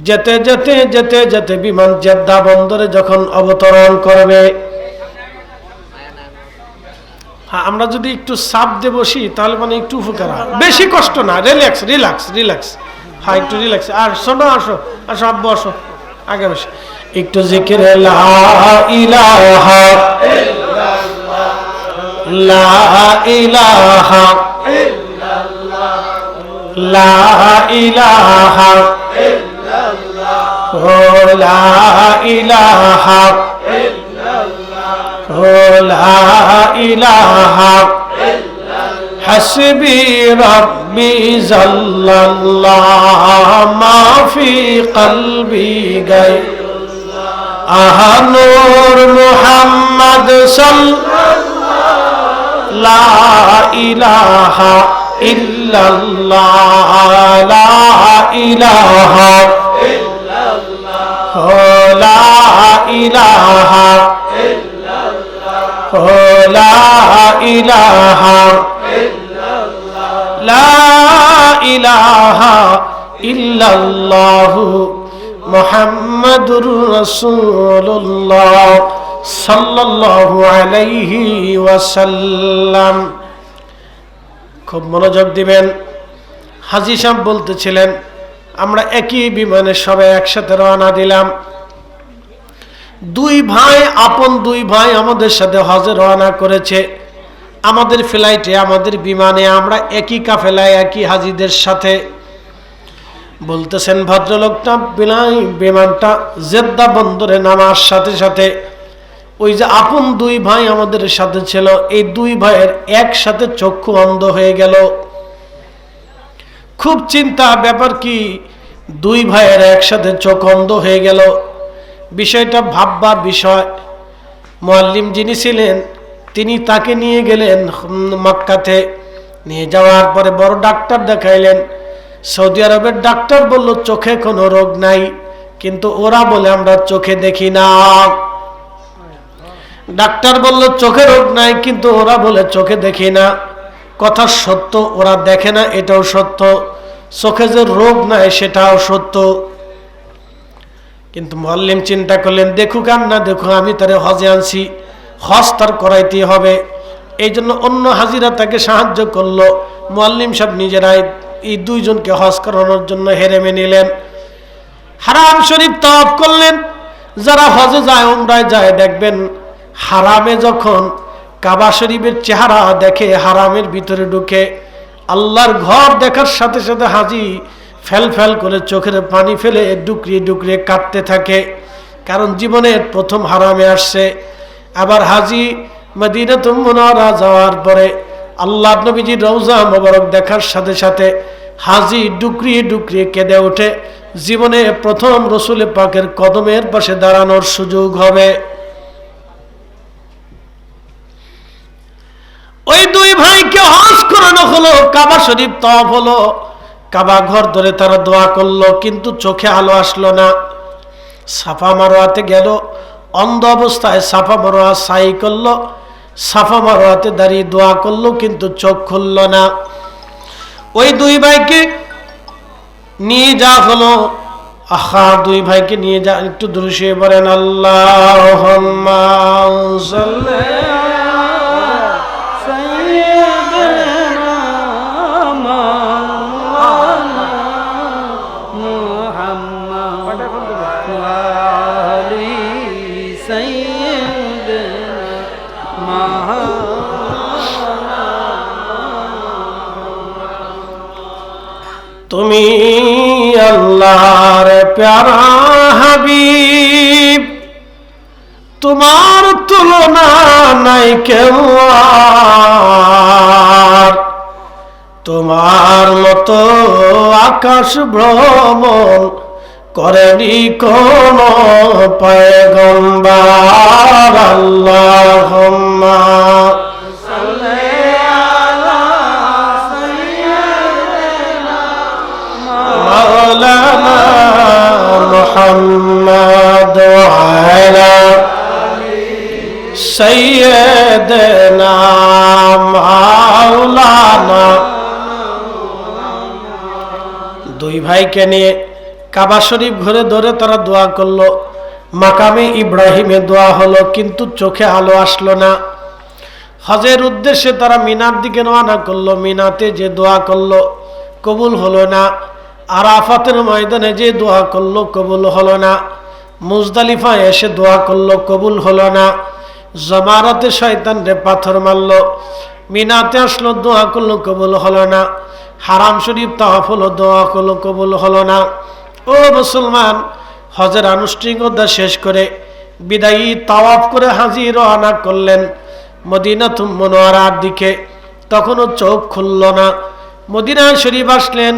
যেতে যেতে যেতে যেতে বিমান জেদ্দা বন্দরে যখন অবতরণ করবে, আমরা যদি একটু চাপ দিয়ে বসি তাহলে মানে একটু উপকার হয়, বেশি কষ্ট না, রিল্যাক্স রিল্যাক্স রিল্যাক্স, হ্যাঁ একটু রিল্যাক্স। আর শোনো, আসো আসো আব্বু আসো, আগে বসে একটু জিকির, লা ইলাহা ইল্লাল্লাহ, লা ইলাহা ইল্লাল্লাহ, লা ইলাহা ইল্লাল্লাহ, লা ইলাহা ইল্লাল্লাহ, লা ইলাহা ইল্লাল্লাহ, হাসবি রাব্বি জাল্লাল্লাহ, মা ফি কলবি গায়রুল্লাহ, নূর মুহাম্মদ সাল্লাল্লাহ, লা ইলাহা ইল্লাল্লাহ, লা ইলাহা ইল্লাল্লাহ, লা ইলাহা ইল্লাল্লাহ, লা ইলাহা ইল্লাল্লাহ, লা ইলাহা ইল্লাল্লাহ, মুহাম্মাদুর রাসূলুল্লাহ সাল্লাল্লাহু আলাইহি ওয়াসাল্লাম। খুব মনোযোগ দিবেন। হাজী সাহেব বলতেছিলেন, আমরা একই বিমানে সবাই একসাথে রওনা দিলাম। দুই ভাই, আপন দুই ভাই আমাদের সাথে হজে রওনা করেছে। আমাদের ফ্লাইটে, আমাদের বিমানে, আমরা একই কাফেলায়, একই হাজীদের সাথে। বলতেছেন ভদ্রলোকটা বিমানটা জেদ্দা বন্দরে নামার সাথে সাথে ওই যে আপন দুই ভাই আমাদের সাথে ছিল, এই দুই ভাইয়ের একসাথে চক্ষু অন্ধ হয়ে গেল। খুব চিন্তা, ব্যাপার কি? দুই ভাইয়ের একসাথে চোখ অন্ধ হয়ে গেল। বিষয়টা ভাববার বিষয়। মুআল্লিম যিনি ছিলেন তিনি তাকে নিয়ে গেলেন মক্কাতে। নিয়ে যাওয়ার পরে বড় ডাক্তার দেখাইলেন। সৌদি আরবের ডাক্তার বলল চোখে কোনো রোগ নাই, কিন্তু ওরা বলে আমরা চোখে দেখি না। ডাক্তার বলল চোখে রোগ নাই, কিন্তু ওরা বলে চোখে দেখি না। কথা সত্য, ওরা দেখে না এটাও সত্য, চোখে যে রোগ নাই সেটাও সত্য। কিন্তু মুআল্লিম চিন্তা করলেন, দেখুক আর না দেখুক, আমি তারে হজে আনছি, হজ তার করাইতে হবে। এই জন্য অন্য হাজিরা তাকে সাহায্য করলো। মুআল্লিম সাহেব নিজেরাই এই দুইজনকে হজ করানোর জন্য হেরেমে নিলেন। হারাম শরীফ তাওয়াফ করলেন। যারা হজে যায়, উমরায় যায়, দেখবেন হারামে যখন কাবা শরীফের চেহারা দেখে, হারামের ভিতরে ঢুকে আল্লাহর ঘর দেখার সাথে সাথে হাজি ফেল ফেল করে চোখের পানি ফেলে ডুকরিয়ে ডুকরিয়ে কাঁদতে থাকে, কারণ জীবনের প্রথম হারামে আসছে। আবার হাজি মদিনাতুল মুনাওয়ারা যাওয়ার পরে আল্লাহ নবীজির রওজা মোবারক দেখার সাথে সাথে হাজি ডুকরিয়ে ডুকরিয়ে কেঁদে ওঠে। জীবনে প্রথম রসুল পাকের কদমের পাশে দাঁড়ানোর সুযোগ হবে। ওই দুই ভাইকে হজ করানো হলো, কাবা শরীফ তাওয়াফ হলো, কাবা ঘর ধরে তারা দোয়া করলো, কিন্তু চোখে আলো আসলো না। সাফা মারওয়াতে গেল, অন্ধ অবস্থায় সাফা মারওয়া সাই করলো, সাফা মারওয়াতে দাঁড়িয়ে দোয়া করলো, কিন্তু চোখ খুলল না। ওই দুই ভাইকে নিয়ে যাওয়া হলো। আহা, দুই ভাইকে নিয়ে যা, একটু দুরূদ পড়েন, আল্লাহুম্মা সাল্লি তুমি আল্লাহর প্যারা হাবিব, তোমার তুলনা নাই কেউ আর, তোমার মতো আকাশ ভ্রমণ করেনি কোন পয়গম্বর। আল্লাহুম্মা মুহাম্মদ ওয়ালা সাইয়্যিদিনা মাওলানা। দুই ভাইকে নিয়ে কাবা শরীফ ঘুরে ধরে তারা দোয়া করলো। মাকামে ইব্রাহিমে দোয়া হলো, কিন্তু চোখে আলো আসলো না। হজের উদ্দেশ্যে তারা মিনার দিকে রওনা করলো। মিনাতে যে দোয়া করলো কবুল হলো না। আরাফাতের ময়দানে যে দোয়া করলো কবুল হলো না। মুজদালিফায় এসে দোয়া করলো, কবুল হলো না। জমারাতে শয়তান রে পাথর মারলো। মিনাতে আসলো, দোয়া করলো, কবুল হলো না। হারাম শরীফ তাওয়াফ হলো, দোয়া করলো, কবুল হলো না। ও মুসলমান, হজের আনুষ্ঠানিকতা শেষ করে বিদায়ী তাওয়াফ করে হাজি রওনা করলেন মদিনাতুল মুনাওয়ারার দিকে। তখনও চোখ খুলল না। মদিনা শরীফ আসলেন,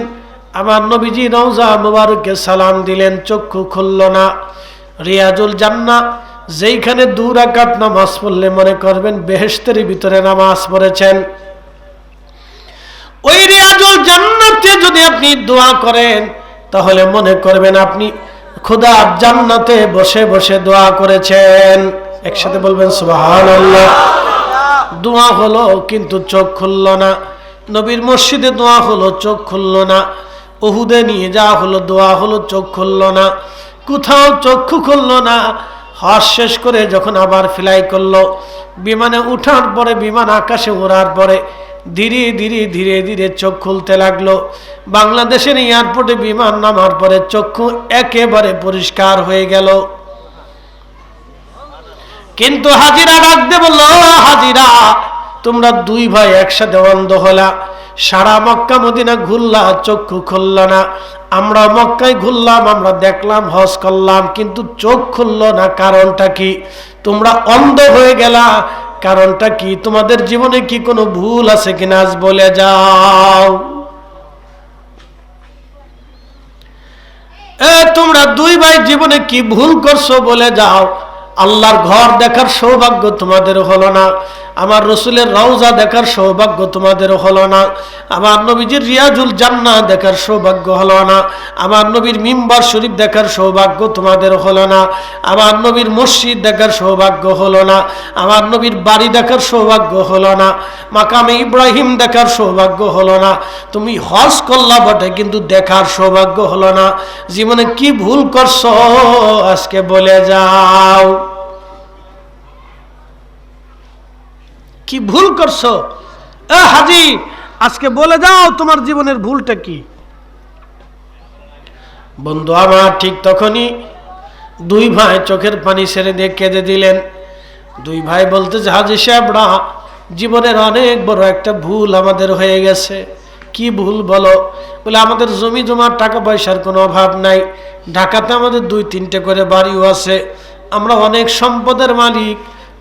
আমার নবীজি রওজা মুবারকে সালাম দিলেন, চক্ষু খুলল না। রিয়াজুল জান্নাহ, যেইখানে 2 রাকাত নামাজ পড়লে মনে করবেন বেহেশতের ভিতরে নামাজ পড়েছেন, ওই রিয়াজুল জান্নাতে যদি আপনি দোয়া করেন তাহলে মনে করবেন আপনি খোদার জান্নাতে বসে বসে দোয়া করেছেন। একসাথে বলবেন সুবহানাল্লাহ। দোয়া হলো, কিন্তু চোখ খুলল না। নবীর মসজিদে দোয়া হলো, চোখ খুলল না। উহুদে নিয়ে যাওয়া হলো, দোয়া হলো, চোখ খুলল না। কোথাও চক্ষু খুলল না। হজ শেষ করে যখন আবার ফ্লাই করলো, বিমানে উঠার পরে, বিমান আকাশে ওড়ার পরে ধীরে ধীরে ধীরে ধীরে চোখ খুলতে লাগলো। বাংলাদেশের এয়ারপোর্টে বিমান নামার পরে চক্ষু একেবারে পরিষ্কার হয়ে গেল। কিন্তু হাজিরা ডাকতে বলল, হাজিরা তোমরা দুই ভাই একসাথে অন্ধ হলা, সারা মক্কা মদিনা ঘুরলা, চক্ষু খুলল না। আমরা মক্কায় ঘুরলাম, আমরা দেখলাম, হজ করলাম, কিন্তু চোখ খুলল না। কারণটা কি? তোমরা অন্ধ হয়ে গেলা, কারণটা কি? তোমাদের জীবনে কি কোনো ভুল আছে কিনা আজ বলে যাও। তোমরা দুই ভাই জীবনে কি ভুল করছো বলে যাও। আল্লাহর ঘর দেখার সৌভাগ্য তোমাদের হলো না, আমার রসুলের রওজা দেখার সৌভাগ্য তোমাদের হলো না, আমার নবীজির রিয়াজুল জান্নাহ দেখার সৌভাগ্য হলো না, আমার নবীর মিম্বার শরীফ দেখার সৌভাগ্য তোমাদের হলো না, আমার নবীর মসজিদ দেখার সৌভাগ্য হলো না, আমার নবীর বাড়ি দেখার সৌভাগ্য হলো না, মাকামে ইব্রাহিম দেখার সৌভাগ্য হলো না। তুমি হজ করলা বটে, কিন্তু দেখার সৌভাগ্য হলো না। জীবনে কি ভুল করছো আজকে বলে যাও। কি ভুল করছো হাজি, আজকে বলে যাও তোমার জীবনের ভুলটা কি। বন্ধু আমার, ঠিক তখনই দুই ভাই চোখের পানি ছেড়ে দিয়ে কেঁদে দিলেন। দুই ভাই বলতেছে, হাজি সাহেবরা, জীবনের অনেক বড় একটা ভুল আমাদের হয়ে গেছে। কি ভুল বলো? বলে, আমাদের জমি জমার টাকা পয়সার কোনো অভাব নাই, ঢাকাতে আমাদের 2-3টে করে বাড়িও আছে, আমরা অনেক সম্পদের মালিক,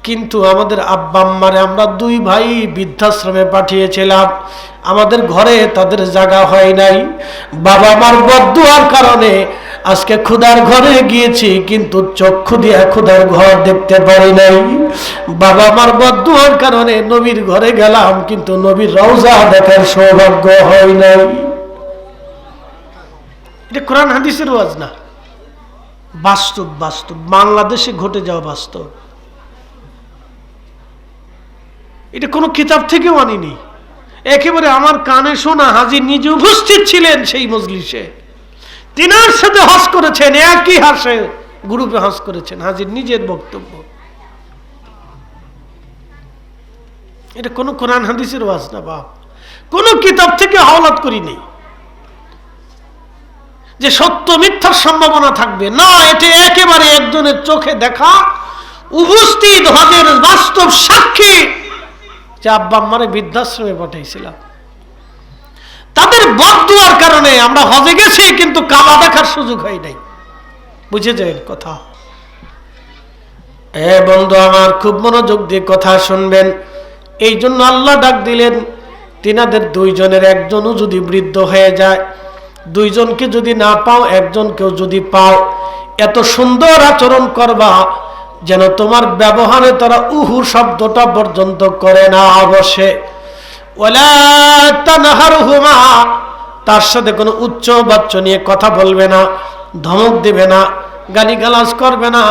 কিন্তু আমাদের আব্বা আম্মারে আমরা দুই ভাই বৃদ্ধাশ্রমে পাঠিয়েছিলাম, আমাদের ঘরে তাদের জায়গা হয় নাই। বাবা মার বদদুয়ার কারণে আজকে খুদার ঘরে গিয়েছি, কিন্তু চক্ষু দিয়ে খুদার ঘর দেখতে পারি নাই। বাবা মার বদদুয়ার কারণে নবীর ঘরে গেলাম, কিন্তু নবীর রওজা দেখার সৌভাগ্য হয় নাই। এটা কোরআন হাদিসের ওয়াজ না, বাস্তব। বাস্তব বাংলাদেশে ঘটে যাওয়া বাস্তব। এটা কোনো কিতাব থেকেও আনিনি, একেবারে আমার কানে শোনা। হাজি নিজে উপস্থিত ছিলেন সেই মজলিসে, তিনার সাথে হজ করেছেন, একই হাসে গ্রুপে হজ করেছেন, হাজির নিজের বক্তব্য। এটা কোনো কোরআন হাদিসের ওয়াজ না বাপ, কোনো কিতাব থেকে হাওলাত করিনি যে সত্য মিথ্যার সম্ভাবনা থাকবে না। এটা একেবারে একজনের চোখে দেখা, উপস্থিত হজের বাস্তব সাক্ষী, যে আব্বা আম্মারে বৃদ্ধাশ্রমে পাঠাইছিলাম, তাদের বদদুয়ার কারণে আমরা হজে গেছি, কিন্তু কাবা দেখার সুযোগ হয় নাই। বুঝে যায় কথা। বন্ধু আমার, খুব মনোযোগ দিয়ে কথা শুনবেন। এই জন্য আল্লাহ ডাক দিলেন, তিনাদের দুইজনের একজনও যদি বৃদ্ধ হয়ে যায়, দুইজনকে যদি না পাও, একজনকেও যদি পাও, এত সুন্দর আচরণ করবা যেন তোমার ব্যবহারে তারা উহু শব্দটা পর্যন্ত করে না বসে। ওয়ালা তানহারহুমা, তার সাথে কোনো উচ্চ বাচ্চ নিয়ে কথা বলবে না, ধমক দেবে না, গালিগালাজ করবে না,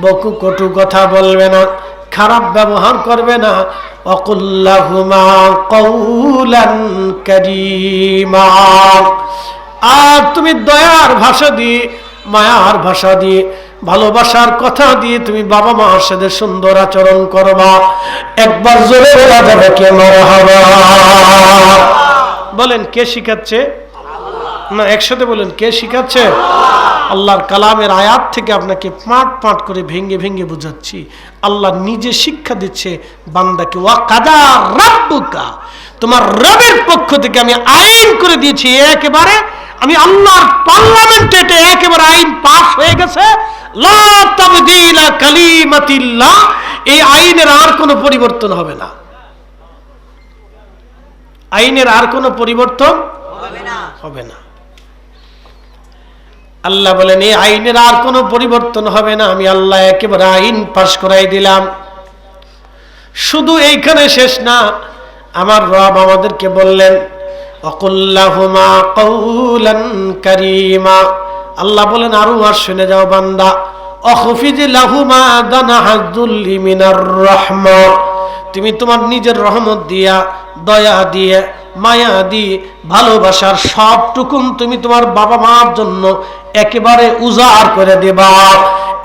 বকু কটু কথা বলবে না, খারাপ ব্যবহার করবে না। ওয়াকুল্লাহুমা কওলান কারীমা, আর তুমি দয়ার ভাষা দিয়ে, মায়ার ভাষা দিয়ে, ভালোবাসার কথা দিয়ে তুমি বাবা মার সাথে সুন্দর আচরণ করবা। একবার জোরে বলা যাবে কে মারহাবা? বলেন, কে শিখাচ্ছে? না, একসাথে বলেন, কে শিখাচ্ছে? আল্লাহর কালামের আয়াত থেকে আপনাকে পাট পাট করে ভেঙ্গে ভেঙ্গে বুঝাচ্ছি। আল্লাহ নিজে শিক্ষা দিচ্ছে বান্দাকে। ওয়া কাদা রাব্বুকা, তোমার রবের পক্ষ থেকে আমি আইন করে দিয়েছি, একেবারে আমি আল্লাহর পার্লামেন্টে এটা একেবারে আইন পাস হয়ে গেছে। লা তাবদীলা কালিমাতিল্লাহ, এই আইনের আর কোনো পরিবর্তন হবে না। আইনের আর কোনো পরিবর্তন হবে না। আল্লাহ বলেন, এই আইনের আর কোনো পরিবর্তন হবে না। আমি আল্লাহ একেবারে আইন পাস করাই দিলাম। শুধু এইখানে শেষ না, আমার রব আমাদেরকে বললেন, ওয়াকুল্লাহুমা কওলান কারীমা। আল্লাহ বলেন, আরো আর শুনে যাও বান্দা, অখফিজ লাহুমা দানাহাযুল্লি মিনার রাহমা, তুমি তোমার নিজের রহমত দিয়া, দয়া দিয়ে, মায়া দিয়ে, ভালোবাসার সবটুকুন তুমি তোমার বাবা মার জন্য একেবারে উজাড় করে দেবা।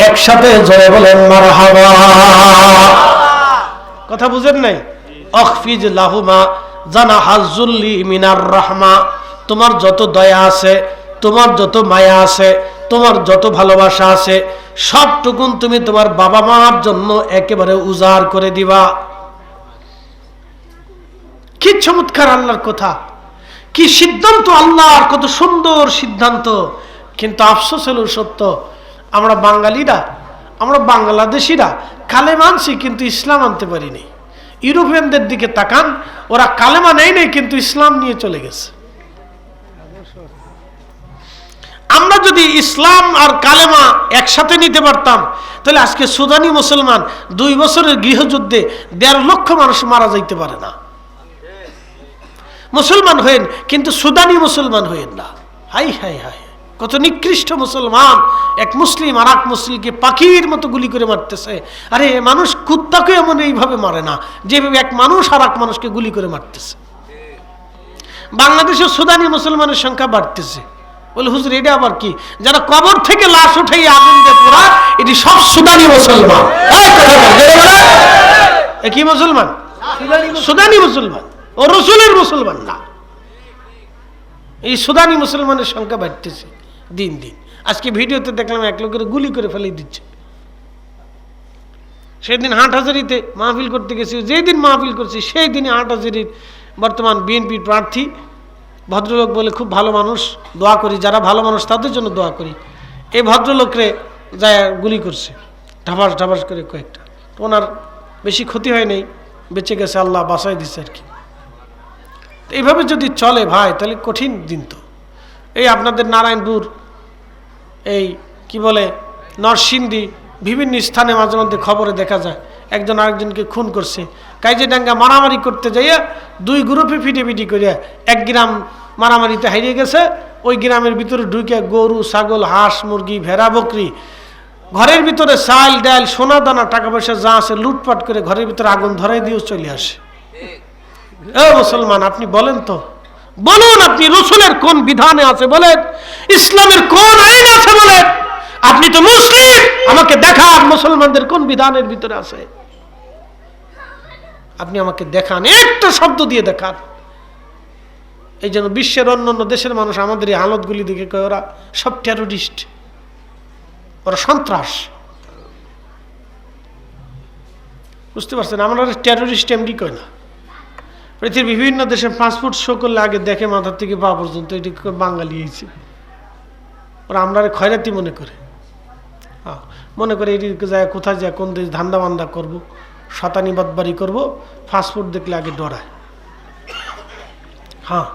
একসাথে জোরে বলেন মারহাবা। কথা বুঝেন নাই? অখফিজ লাহুমা জানাহাজ্জুল্লি মিনার রাহমা, তোমার যত দয়া আছে, তোমার যত মায়া আছে, তোমার যত ভালোবাসা আছে, সবটুকুন তুমি তোমার বাবা মার জন্য একেবারে উজাড় করে দিবা। কি চমৎকার আল্লাহর কথা, কি সিদ্ধান্ত আল্লাহর, কত সুন্দর সিদ্ধান্ত। কিন্তু আফসোস হলো সত্য, আমরা বাঙালিরা, আমরা বাংলাদেশিরা কালেমা আনছি কিন্তু ইসলাম আনতে পারিনি। ইউরোপিয়ানদের দিকে তাকান, ওরা কালেমা নেই নেই কিন্তু ইসলাম নিয়ে চলে গেছে। আমরা যদি ইসলাম আর কালেমা একসাথে নিতে পারতাম, তাহলে আজকে সুদানি মুসলমান 2 বছরের গৃহযুদ্ধে 1.5 লক্ষ মানুষ মারা যাইতে পারে না। মুসলমান হয়েন কিন্তু সুদানি মুসলমান হয়েন না। হাই হাই হাই, কত নিকৃষ্ট মুসলমান! এক মুসলিম আর এক মুসলিমকে পাখির মতো গুলি করে মারতেছে। আরে মানুষ কুত্তাকে এমন এইভাবে মারে না যেভাবে এক মানুষ আর এক মানুষকে গুলি করে মারতেছে। বাংলাদেশে সুদানি মুসলমানের সংখ্যা বাড়তেছে। বলে হুজুর এটা আবার কি? যারা কবর থেকে লাশ উঠাই আগুন দিয়ে পোড়া, এটি সব সুদানি মুসলমান। কি মুসলমান? সুদানি মুসলমান, ও রসুলের মুসলমান না। এই সুদানি মুসলমানের সংখ্যা বাড়তেছে দিন দিন। আজকে ভিডিওতে দেখলাম এক লোকের গুলি করে ফেলে দিচ্ছে। সেদিন হাটহাজারিতে মাহফিল করতে গেছি, যেই দিন মাহফিল করছি সেই দিনে হাটহাজারির বর্তমান বিএনপির প্রার্থী ভদ্রলোক বলে, খুব ভালো মানুষ, দোয়া করি, যারা ভালো মানুষ তাদের জন্য দোয়া করি। এই ভদ্রলোকরে যায় গুলি করছে ঢাবাস ঢাবাস করে কয়েকটা। তো ওনার বেশি ক্ষতি হয় নাই, বেঁচে গেছে, আল্লাহ বাঁচাই দিচ্ছে আর কি। এইভাবে যদি চলে ভাই, তাহলে কঠিন দিন তো। এই আপনাদের নারায়ণপুর, এই কি বলে নরসিংদী, বিভিন্ন স্থানে মাঝে মধ্যে খবরে দেখা যায় একজন আরেকজনকে খুন করছে। কাইজেডাঙ্গা মারামারি করতে যাইয়া 2 গ্রুপে ফিটিপিটি করিয়া 1 গ্রাম মারামারিতে হারিয়ে গেছে। ওই গ্রামের ভিতরে ঢুকে গরু, ছাগল, হাঁস, মুরগি, ভেড়া, বকরি, ঘরের ভিতরে চাল ডাল, সোনা দানা, টাকা পয়সা যা আছে লুটপাট করে ঘরের ভিতরে আগুন ধরাই দিয়েও চলে আসে। ও মুসলমান, আপনি বলেন তো, বলুন আপনি রসুলের কোন বিধানে আছে বলেন, ইসলামের কোন আইন আছে বলেন। আপনি তো মুসলিম, আমাকে দেখান মুসলমানদের কোন বিধানের ভিতরে আছে। আপনি আমাকে দেখান, একটা শব্দ দিয়ে দেখান। এই জন্য বিশ্বের অন্যান্য দেশের মানুষ আমাদের এই হালতগুলি দেখে কয় ওরা সব টেরোরিস্ট, ওরা সন্ত্রাস। বুঝতে পারছেন? আমরা টেরোরিস্ট এমডি কয় না। পৃথিবীর বিভিন্ন দেশে পাসপোর্ট শো করলে আগে দেখে মাথার থেকে পা পর্যন্ত এটি বাঙালি হয়েছে। ওরা আমরা খয়রাতি মনে করে, মনে করে এটি যায় কোথায় যায়, কোন দেশ ধান্দা বান্দা করবো, শতানি বাদবাড়ি করবো, পাসপোর্ট দেখলে আগে ডরায়। হ্যাঁ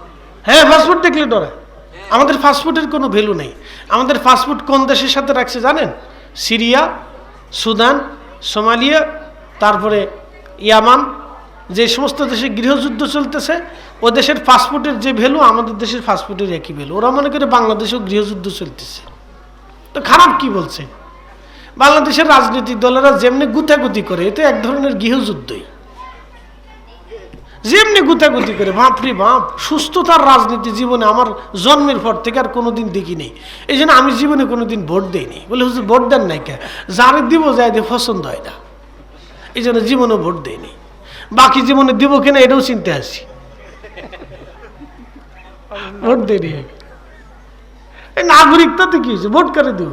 হ্যাঁ, পাসপোর্ট দেখলে ডরায়। আমাদের পাসপোর্টের কোনো ভ্যালু নেই। আমাদের পাসপোর্ট কোন দেশের সাথে রাখছে জানেন? সিরিয়া, সুদান, সোমালিয়া, তারপরে ইয়ামান, যে সমস্ত দেশে গৃহযুদ্ধ চলতেছে, ও দেশের পাসপোর্টের যে ভ্যালু আমাদের দেশের পাসপোর্টের একই ভ্যালু। ওরা মনে করে বাংলাদেশেও গৃহযুদ্ধ চলতেছে, তো খারাপ কি বলছে? বাংলাদেশের রাজনৈতিক দলেরা যেমনি গুতাগুতি করে, এতে এক ধরনের গৃহযুদ্ধই। যেমনি গুতাগুতি করে, বাপরে বাপ, সুস্থতার রাজনীতি জীবনে আমার জন্মের পর থেকে আর কোনোদিন দেখি নেই। এই জন্য আমি জীবনে কোনোদিন ভোট দেইনি। বলে হুজুর ভোট দেন নাই কে? যারে দিব যায় দিয়ে পছন্দ হয় না, এই জন্য জীবনে ভোট দেয়নি। বাকি জীবনে দিব কিনা এটাও চিনতে আসি, ভোট দেয়নি। এই নাগরিকতাতে কি হয়েছে, ভোট করে দিব।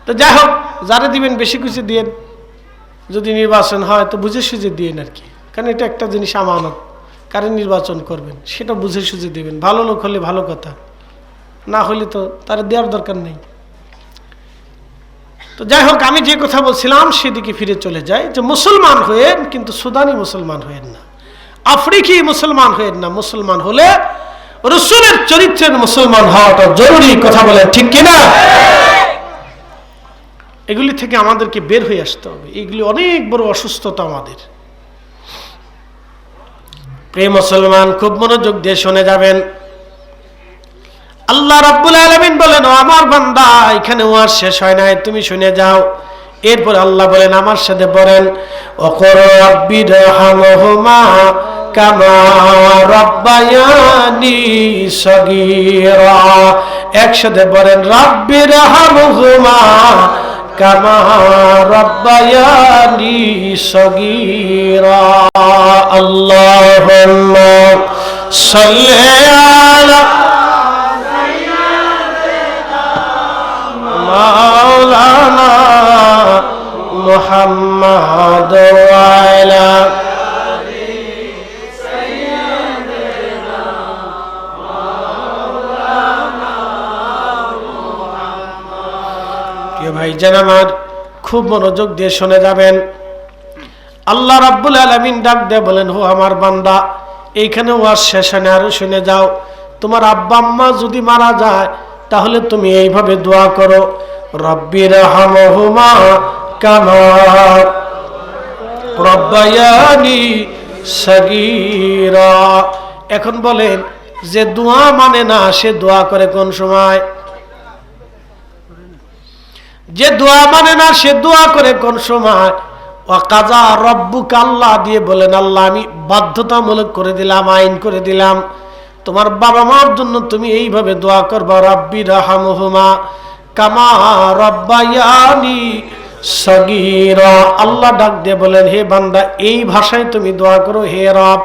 তো যাই হোক, যারা দিবেন বেশি কিছু দিয়েন, যদি নির্বাচন হয় তো বুঝে সুঝে দিয়েন আর কি। কারণ এটা একটা জিনিস আমানত, কারে নির্বাচন করবেন সেটা বুঝে সুঝে দেবেন। ভালো লোক হলে ভালো কথা, না হলে তো তারা দেওয়ার দরকার নেই। তো যাই হোক, আমি যে কথা বলছিলাম সেদিকে ফিরে চলে যাই, যে মুসলমান হয়েন কিন্তু সুদানি মুসলমান হয়েন না, আফ্রিকি মুসলমান হয়েন না। মুসলমান হলে রসুলের চরিত্রের মুসলমান হওয়াটা জরুরি। কথা বলে ঠিক কিনা? এগুলি থেকে আমাদেরকে বের হয়ে আসতে হবে। এগুলি অনেক বড় অসুস্থতা আমাদের। প্রিয় মুসলমান, খুব মনোযোগ দিয়ে শুনে যাবেন। আল্লাহ রাব্বুল আলামিন বলেন, ও আমার বান্দা, এখানে ওয়াজ শেষ হয় নাই, তুমি শুনে যাও। এরপর আল্লাহ বলেন, আমার সাথে বলেন, ওয়াকুর রাব্বিরহামহুমা কামা রাব্বায়ানি সগীরা। একসাথে বলেন, রাব্বিরহামহুমা কামা রাব্বায়ানি সগীরা। আল্লাহুম্মা সাল্লি আলা মাওলানা মুহাম্মাদ ওয়া আলা ভাইজান আমার, খুব মনোযোগ দিয়ে শুনে যাবেন। আল্লাহ রাব্বুল আলামিন ডাক দিয়ে বলেন, হো আমার বান্দা, এইখানে ওয়াজ শেষ হয় না, আরো শুনে যাও। তোমার আব্বা আম্মা যদি মারা যায় তাহলে তুমি এইভাবে দোয়া করো, রব্বিরহামহুমা কামা রাব্বায়ানি সগীরা। এখন বলেন, যে দোয়া মানে না সে দোয়া করে কোন সময়? যে দোয়া মানে না সে দোয়া করে কোন সময়? ওয়াকাযা রব্বুকা, আল্লাহ দিয়ে বলেন, আল্লাহ আমি বাধ্যতামূলক করে দিলাম, আইন করে দিলাম, তোমার বাবা মার জন্য তুমি এইভাবে দোয়া করবা, রব্বিরহামহুমা কামা রাব্বায়ানি সগীরা। আল্লাহ ডাক দিয়ে বলেন, হে বান্দা, এই ভাষায় তুমি দোয়া করো, হে রব,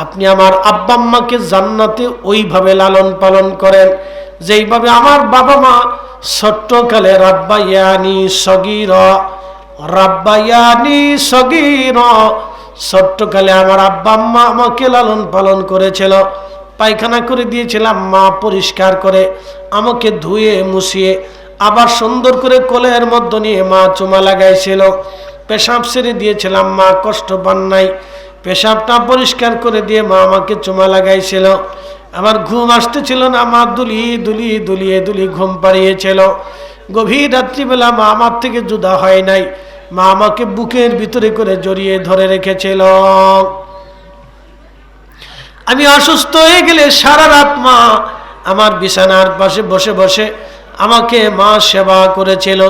আপনি আমার আব্বা আম্মাকে জান্নাতে ওইভাবে লালন পালন করেন যেইভাবে আমার বাবা মা ছোট্টকালে রাব্বায়ানি সগীরা, রাব্বায়ানি সগীরা, ছোট্টকালে আমার আব্বা আম্মা আমাকে লালন পালন করেছিল। পায়খানা করে দিয়েছিলাম, মা পরিষ্কার করে আমাকে ধুয়ে মুছিয়ে আবার সুন্দর করে কোলের মধ্যে নিয়ে মা চুমা লাগাইছিল। পেশাব সেরে দিয়েছিলাম, মা কষ্ট পান নাই, পেশাবটা পরিষ্কার করে দিয়ে মা আমাকে চুমা লাগাইছিল। আমার ঘুম আসতেছিল না, মা দুলিয়ে দুলিয়ে দুলিয়ে দুলিয়ে ঘুম পাড়িয়েছিল। গভীর রাত্রিবেলা মা আমার থেকে জুদা হয় নাই, মা আমাকে বুকের ভিতরে করে জড়িয়ে ধরে রেখেছিল। আমি অসুস্থ হয়ে গেলে সারা রাত মা আমার বিছানার পাশে বসে বসে আমাকে মা সেবা করেছিল।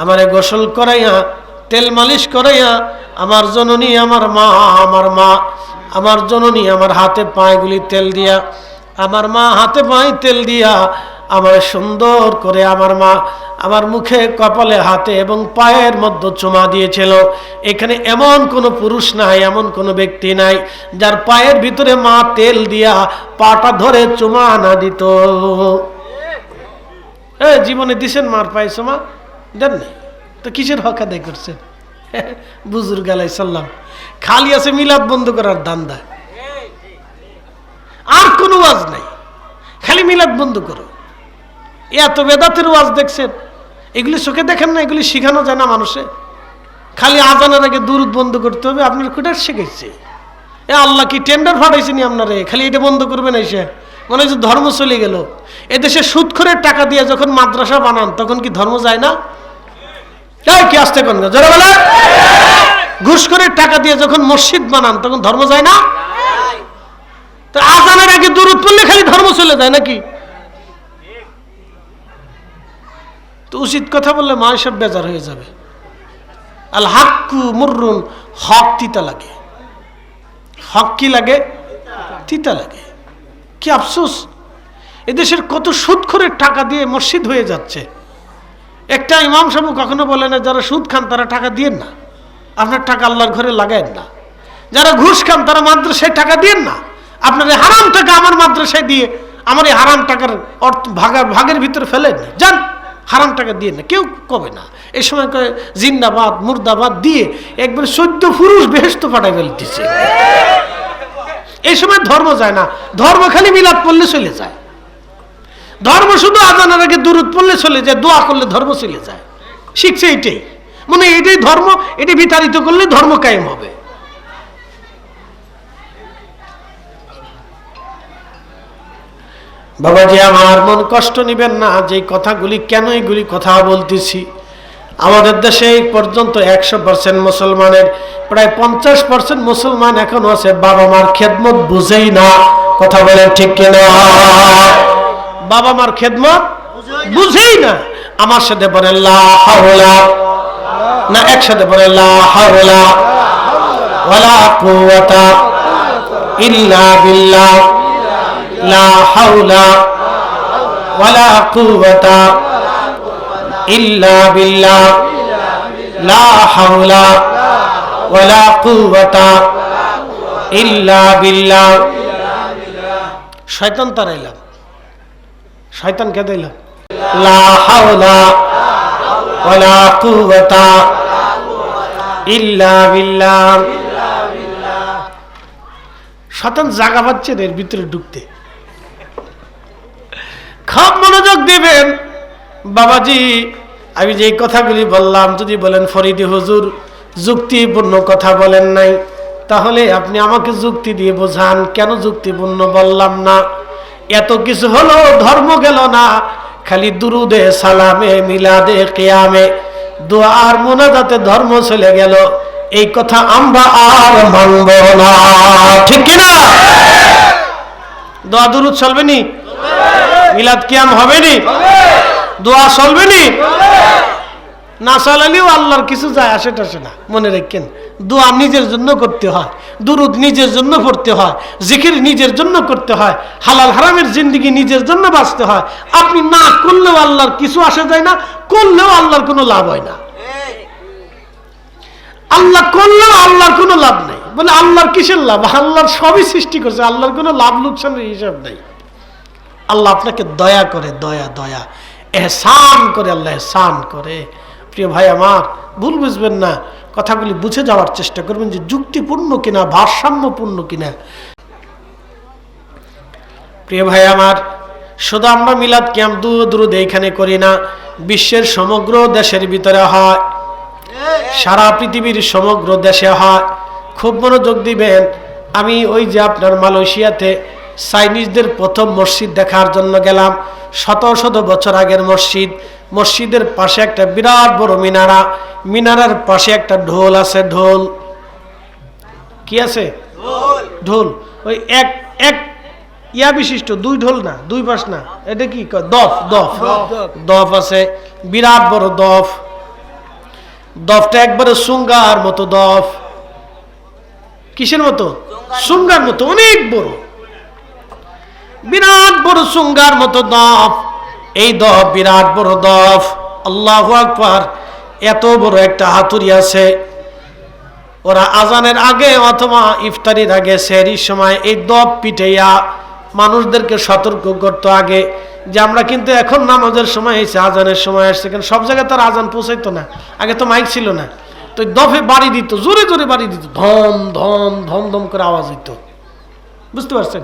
আমারে গোসল করাইয়া তেল মালিশ করাইয়া আমার জননী আমার মা আমার জননী আমার হাতে পায়েগুলি তেল দিয়া, আমার মা হাতে পায়ে তেল দিয়া আমার সুন্দর করে আমার মা আমার মুখে, কপালে, হাতে এবং পায়ের মধ্যে চুমা দিয়েছিল। এখানে এমন কোনো পুরুষ নাই, এমন কোনো ব্যক্তি নাই যার পায়ের ভিতরে মা তেল দিয়া পাটা ধরে চুমা না দিত। জীবনে দিছেন মার পায়ে চুমা? দেননি তো কিসের হক আদায় করছেন? বুজুর্গ আলাইহিস সালাম খালি আছে মিলাদ বন্ধ করার ধান্দা, আর কোনো ওয়াজ নাই, খালি মিলাদ বন্ধ করো। এত বেদাতের ওয়াজ দেখছেন, এগুলি চোখে দেখেন না, এগুলি শিখানো যায় না মানুষে। খালি আজানের আগে দুরুদ বন্ধ করতে হবে, আপনার কোটার শিখেছে? আল্লাহ কি টেন্ডার ফাটাইছেনি আপনারে? খালি এটা বন্ধ করবেন এসে মনে হয় যে ধর্ম চলে গেল। এদেশে সুদখোরের টাকা দিয়ে যখন মাদ্রাসা বানান তখন কি ধর্ম যায় না? কি আসতে কোন যারা বলে ঘুষখোরের টাকা দিয়ে যখন মসজিদ বানান তখন ধর্ম যায় না? তো আজানের আগে দুরুদ পড়লে খালি ধর্ম চলে যায় নাকি? তো উচিত কথা বললে মা সব বেজার হয়ে যাবে। আল হাক্কু মুররুন, হক তিতা লাগে। হক কি লাগে? তিতা লাগে। কি আফসোস, এদেশের কত সুদখোরের টাকা দিয়ে মসজিদ হয়ে যাচ্ছে। একটা ইমাম সাহেব কখনো বলে না যারা সুদ খান তারা টাকা দিয়েন না, আপনার টাকা আল্লাহর ঘরে লাগায়েন না। যারা ঘুষ খান তারা মাদ্রাসায় টাকা দিয়েন না, আপনার এই হারাম টাকা আমার মাদ্রাসায় দিয়ে আমার এই হারাম টাকার অর্থ ভাগের ভিতরে ফেলেন না, যান হারাম টাকা দিয়ে না। কেউ কবে না, এই সময় কয়ে জিন্দাবাদ মুর্দাবাদ দিয়ে একবার 14 পুরুষ বেহেশত পাঠাই ফেলতেছে। এই সময় ধর্ম যায় না, ধর্ম খালি মিলাদ পড়লে চলে যায়। ধর্ম শুধু আজানের আগে দুরুদ পড়লে চলে যায়, দোয়া করলে ধর্ম চলে যায়। শিখছে এইটাই, মানে এইটাই ধর্ম, এটা বিতাড়িত করলে ধর্ম কায়েম হবে। বাবাজি আমার, মন কষ্ট নিবেন না যে কথাগুলি, কেন এইগুলি কথা বলতেছি। আমাদের দেশে এই পর্যন্ত 100% মুসলমানের প্রায় 50% মুসলমান এখনো আছে বাবা মার খেদমত বুঝেই না। কথা বলেন ঠিক কিনা? বাবা মার খেদমত বুঝেই না। আমার সাথে বলেন লা হাওলা, না একসাথে বলেন লা হাওলা ওয়ালা কুওয়াতা ইল্লা বিল্লাহ, লা হাওলা ওয়ালা কুওয়াতা ইল্লা বিল্লাহ লা হাওলা ওয়ালা কুওয়াতা ইল্লা বিল্লাহ। শয়তান তাড়াইলাম, শয়তানকে দিলাম লা হাওলা ওয়ালা কুওয়াতা ইল্লা বিল্লাহ। শয়তান জায়গা পাচ্ছে এর ভিতরে ঢুকতে। খুব মনোযোগ দিবেন বাবাজি। আমি যে কথাগুলি বললাম, যদি বলেন ফরিদি হুজুর যুক্তিপূর্ণ কথা বলেন নাই, তাহলে আপনি আমাকে যুক্তি দিয়ে বোঝান কেন যুক্তিপূর্ণ বললাম না। এত কিছু হলো, ধর্ম গেল না, খালি দুরুদে সালামে মিলাদে কিয়ামে দোয়ার মুনাজাতে ধর্ম চলে গেল। এই কথা আমরা আর মানব না, ঠিক কিনা? দোয়া দুরুদ চলবে নি? মিলাদ কিয়াম হবে নি? দোয়া চলবে নি? না চালালেও আল্লাহর কিছু যায় আসে টাসে না। মনে রাখেন, দোয়া নিজের জন্য করতে হয়, দুরুদ নিজের জন্য পড়তে হয়, জিকির নিজের জন্য করতে হয়, হালাল হারামের জিন্দেগি নিজের জন্য বাঁচতে হয়। আপনি না করলেও আল্লাহর কিছু আসে যায় না, করলেও আল্লাহর কোনো লাভ হয় না। আল্লাহ করলেও আল্লাহর কোনো লাভ নেই। বলে আল্লাহর কিসের লাভ? আল্লাহর সবই সৃষ্টি করছে, আল্লাহর কোনো লাভ লোকসানের হিসাব নেই। আল্লাহ আপনাকে দয়া করে, দয়া দয়া এহসান করে, আল্লাহ এহসান করে। প্রিয় ভাই আমার, ভুল বুঝবেন না, কথাগুলি বুঝে যাওয়ার চেষ্টা করবেন যে যুক্তিপূর্ণ কিনা, ভারসাম্যপূর্ণ কিনা। প্রিয় ভাই আমার, শুধু আমরা মিলাদ কিয়াম দুরুদ এইখানে করি না, বিশ্বের সমগ্র দেশের ভিতরে হয়, সারা পৃথিবীর সমগ্র দেশে হয়। খুব মনোযোগ দিবেন। আমি ওই যে আপনার মালয়েশিয়াতে চাইনিজদের প্রথম মসজিদ দেখার জন্য গেলাম। শত শত বছর আগের মসজিদ। মসজিদের পাশে একটা বিরাট বড় মিনারা, মিনারার পাশে একটা ঢোল আছে। ঢোল কি আছে? ঢোল। ওই এক এক ইয়া বিশিষ্ট, দুই ঢোল না, দুই পাশ না, এটা কি দফ? দফ দফ আছে, বিরাট বড় দফ। দফটা একবারে সুঙ্গার মতো দফ। কিসের মতো? সুঙ্গার মতো, অনেক বড়, বিরাট বড় সুঙ্গার মতো দফ। এই দফ বিরাট বড় দফ। আল্লাহু আকবার। এত বড় একটা হাতুড়ি আছে। ওরা আজানের আগে অথবা ইফতারির আগে, সেহরির সময় এই দফ পিটাইয়া মানুষদেরকে সতর্ক করতো আগে যে আমরা কিন্তু এখন নামাজের সময় এসে, আজানের সময় আসছে। কারণ সব জায়গায় তার আজান পৌঁছাইতো না, আগে তো মাইক ছিল না। তো দফে বাড়ি দিত, জোরে জোরে বাড়ি দিত, ধম ধম ধম ধম করে আওয়াজ হইতো। বুঝতে পারছেন?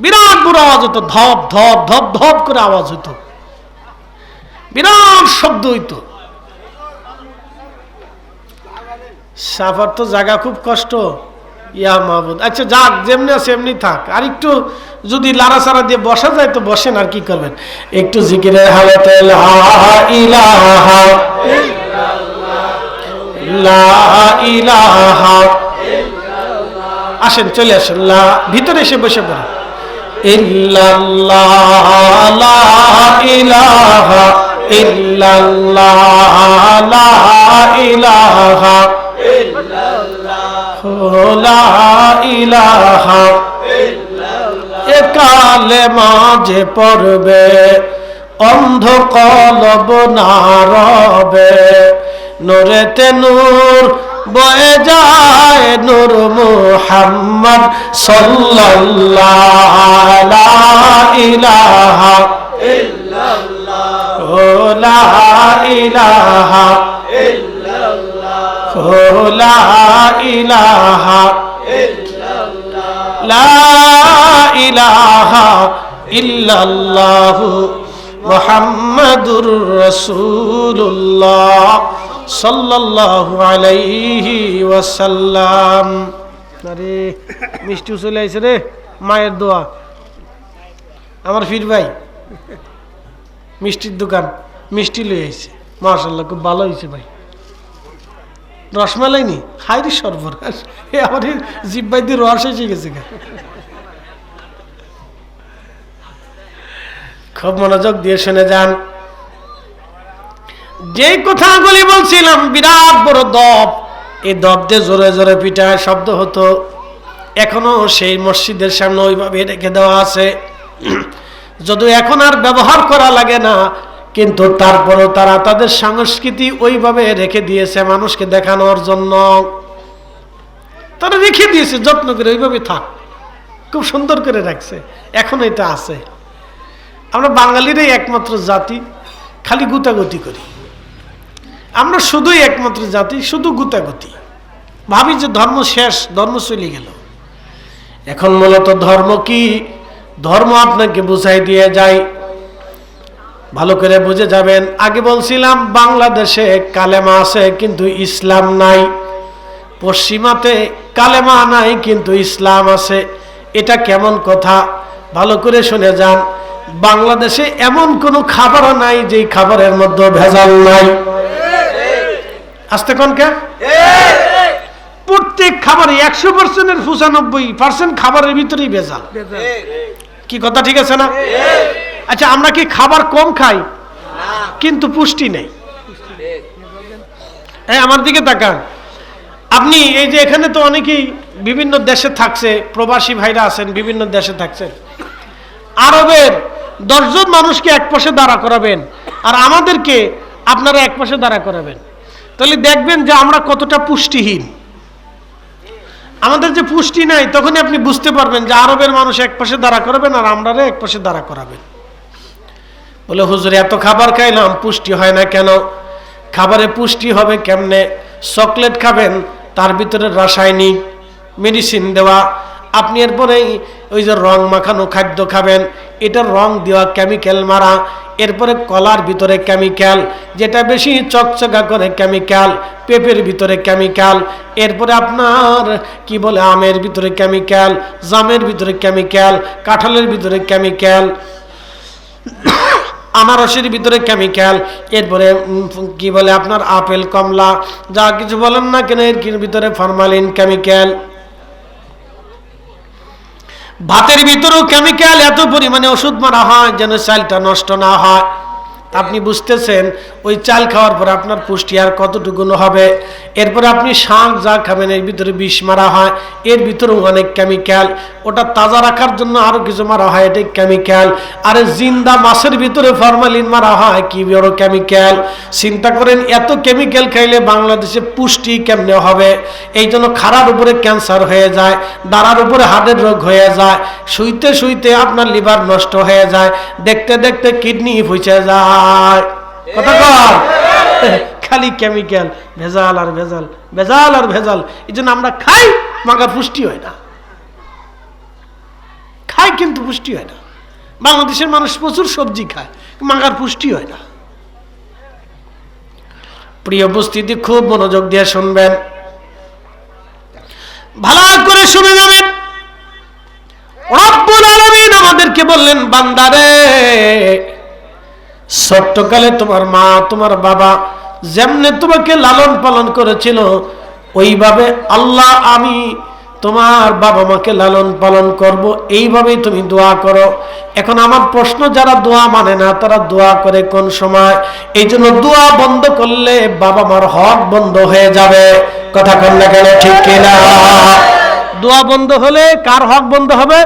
বিরাট বড় আওয়াজ হতো, ধপ ধপ ধপ ধপ করে আওয়াজ হইতো, বিরাট শব্দ হইতো। সাফার তো জায়গা খুব কষ্ট। ইয়া মাহবুদ, আচ্ছা যাক, যেমনি আছে এমনি থাক। আর একটু যদি লাড়াচাড়া দিয়ে বসা যায় তো বসেন, আর কি করবেন। একটু জিকিরের হালাতে লা ইলাহা লা ইলাহা, আসেন চলে আসেন, ভিতরে এসে বসে পড়েন। ইল্লাল্লাহ লা ইলাহা ইল্লাল্লাহ লা ইলাহা লা ইলাহা। এ কালেমা যে পড়বে অন্ধ কলব না রবে, নূরেতে নূর বয়ে যায়, নূর মুহাম্মদ সাল্লাল্লাহু লা ইলাহা ইল্লাল্লাহ লা ইলাহা ইল্লাল্লাহ লা ইলাহা ইল্লাল্লাহ লা ইলাহা ইল্লাল্লাহ মুহাম্মাদুর রাসূলুল্লাহ সাল্লাল্লাহু আলাইহি ওয়াসাল্লাম। আরে মিষ্টি চলে আইছে রে, মায়ের দোয়া। আমার ফির ভাই মিষ্টির দোকান, মিষ্টি লই আইছে, মাশাআল্লাহ খুব ভালো হয়েছে ভাই। রসমালাই নি, হাইরি সর্বনাশ, আমার জিব্বাই দিয়ে রস এসে গেছে। খুব মনোযোগ দিয়ে শুনে যান। যে কথাগুলি বলছিলাম, বিরাট বড় দপ, এই দপ দিয়ে জোরে জোরে পিটায় শব্দ হতো। এখনো সেই মসজিদের সামনে ওইভাবে রেখে দেওয়া আছে। যদিও এখন আর ব্যবহার করা লাগে না, কিন্তু তারপরেও তারা তাদের সংস্কৃতি ওইভাবে রেখে দিয়েছে মানুষকে দেখানোর জন্য। তারা রেখে দিয়েছে যত্ন করে, ওইভাবে থাক, খুব সুন্দর করে রাখছে, এখন এটা আছে। আমরা বাঙালিরাই একমাত্র জাতি খালি গুতাগুতি করি। আমরা শুধুই একমাত্র জাতি, শুধু গুতাগুতি, ভাবি যে ধর্ম শেষ, ধর্ম চলে গেল। এখন মূলত ধর্ম কি? ধর্ম আপনাকে বুঝাই দিয়ে যায়, ভালো করে বুঝে যাবেন। আগে বলছিলাম বাংলাদেশে কালেমা আছে কিন্তু ইসলাম নাই, পশ্চিমাতে কালেমা নাই কিন্তু ইসলাম আছে। এটা কেমন কথা? ভালো করে শুনে যান। বাংলাদেশে এমন কোনো খাবার নাই যেই খাবারের মধ্যে ভেজাল নাই। আসতে কোন কে? প্রত্যেক খাবারে 100%-এর 95% খাবারের ভিতরেই ভেজাল। কি কথা ঠিক আছে না? আচ্ছা, আমরা কি খাবার কম খাই কিন্তু পুষ্টি নেই? আমার দিকে তাকান। আপনি এই যে এখানে তো অনেকেই বিভিন্ন দেশে থাকছে, প্রবাসী ভাইরা আছেন, বিভিন্ন দেশে থাকছেন। আরবের 10 জন মানুষকে এক পাশে দাঁড়া করাবেন আর আমাদেরকে আপনারা এক পাশে দাঁড়া করাবেন, তাহলে দেখবেন যে আমরা কতটা পুষ্টিহীন। আমাদের যে পুষ্টি নাই, তখনই আপনি বুঝতে পারবেন যে আরবের মানুষ এক পাশে দাঁড়া করাবেন আর আমরা এক পাশে দাঁড়া করাবেন। বলে হুজুর এত খাবার খাইলাম পুষ্টি হয় না কেন? খাবারে পুষ্টি হবে কেমনে? চকলেট খাবেন, তার ভিতরে রাসায়নিক মেডিসিন দেওয়া। আপনি এরপরে ওই যে রং মাখানো খাদ্য খাবেন, এটা রং দেওয়া, কেমিক্যাল মারা। এরপরে কলার ভিতরে কেমিক্যাল, যেটা বেশি চকচকা করে কেমিক্যাল, পেঁপের ভিতরে কেমিক্যাল, এরপরে আপনার কি বলে আমের ভিতরে কেমিক্যাল, জামের ভিতরে কেমিক্যাল, কাঁঠালের ভিতরে কেমিক্যাল, আনারসের ভিতরে কেমিক্যাল, এরপরে কি বলে আপনার আপেল, কমলা, যা কিছু বলেন না কেন এর ভিতরে ফরমালিন কেমিক্যাল। ভাতের ভিতরেও কেমিক্যাল, এত পরিমাণে ওষুধ মারা হয় যেন চালটা নষ্ট না হয়। আপনি বুঝতেছেন ওই চাল খাওয়ার পর আপনার পুষ্টি আর কতটুকু হবে। এরপরে আপনি শাক যা খাবেন এর ভিতরে বিষ মারা হয়, এর ভিতরেও অনেক কেমিক্যাল। ওটা তাজা রাখার জন্য আরো কিছু মারা হয়, এটা কেমিক্যাল। আর জিন্দা মাছের ভিতরে ফরমালিন মারা হয়, কি বড় কেমিক্যাল। চিন্তা করেন এত কেমিক্যাল খাইলে বাংলাদেশে পুষ্টি কেমনে হবে? এই জন্য খাড়ার উপরে ক্যান্সার হয়ে যায়, দাঁড়ার উপরে হার্টের রোগ হয়ে যায়, শুইতে শুইতে আপনার লিভার নষ্ট হয়ে যায়, দেখতে দেখতে কিডনি ফুঁচে যায়। কথা কর, খালি কেমিক্যাল, ভেজাল আর ভেজাল, ভেজাল আর ভেজাল। এই জন্য আমরা খাই, মাগার পুষ্টি হয় না। খাই কিন্তু পুষ্টি হয় না। বাংলাদেশের মানুষ প্রচুর সবজি খায়, মাগার পুষ্টি হয় না। প্রিয় উপস্থিতি, খুব মনোযোগ দিয়ে শুনবেন, ভালো করে শুনে যাবেন। রব্বুল আলামিন আমাদেরকে বললেন, বান্দারে ছোট্টকালে তোমার মা তোমার বাবা যেমনে তোমাকে লালন পালন করেছিল, ওইভাবে আল্লাহ আমি তোমার বাবা মাকে লালন পালন করব, এইভাবেই তুমি দোয়া করো। এখন আমার প্রশ্ন, যারা দোয়া মানে না তারা দোয়া করে কোন সময়? এই জন্য দোয়া বন্ধ করলে বাবা মার হক বন্ধ হয়ে যাবে। কথা কন না কেন? ঠিক কিনা? দোয়া বন্ধ হলে কার হক বন্ধ হবে?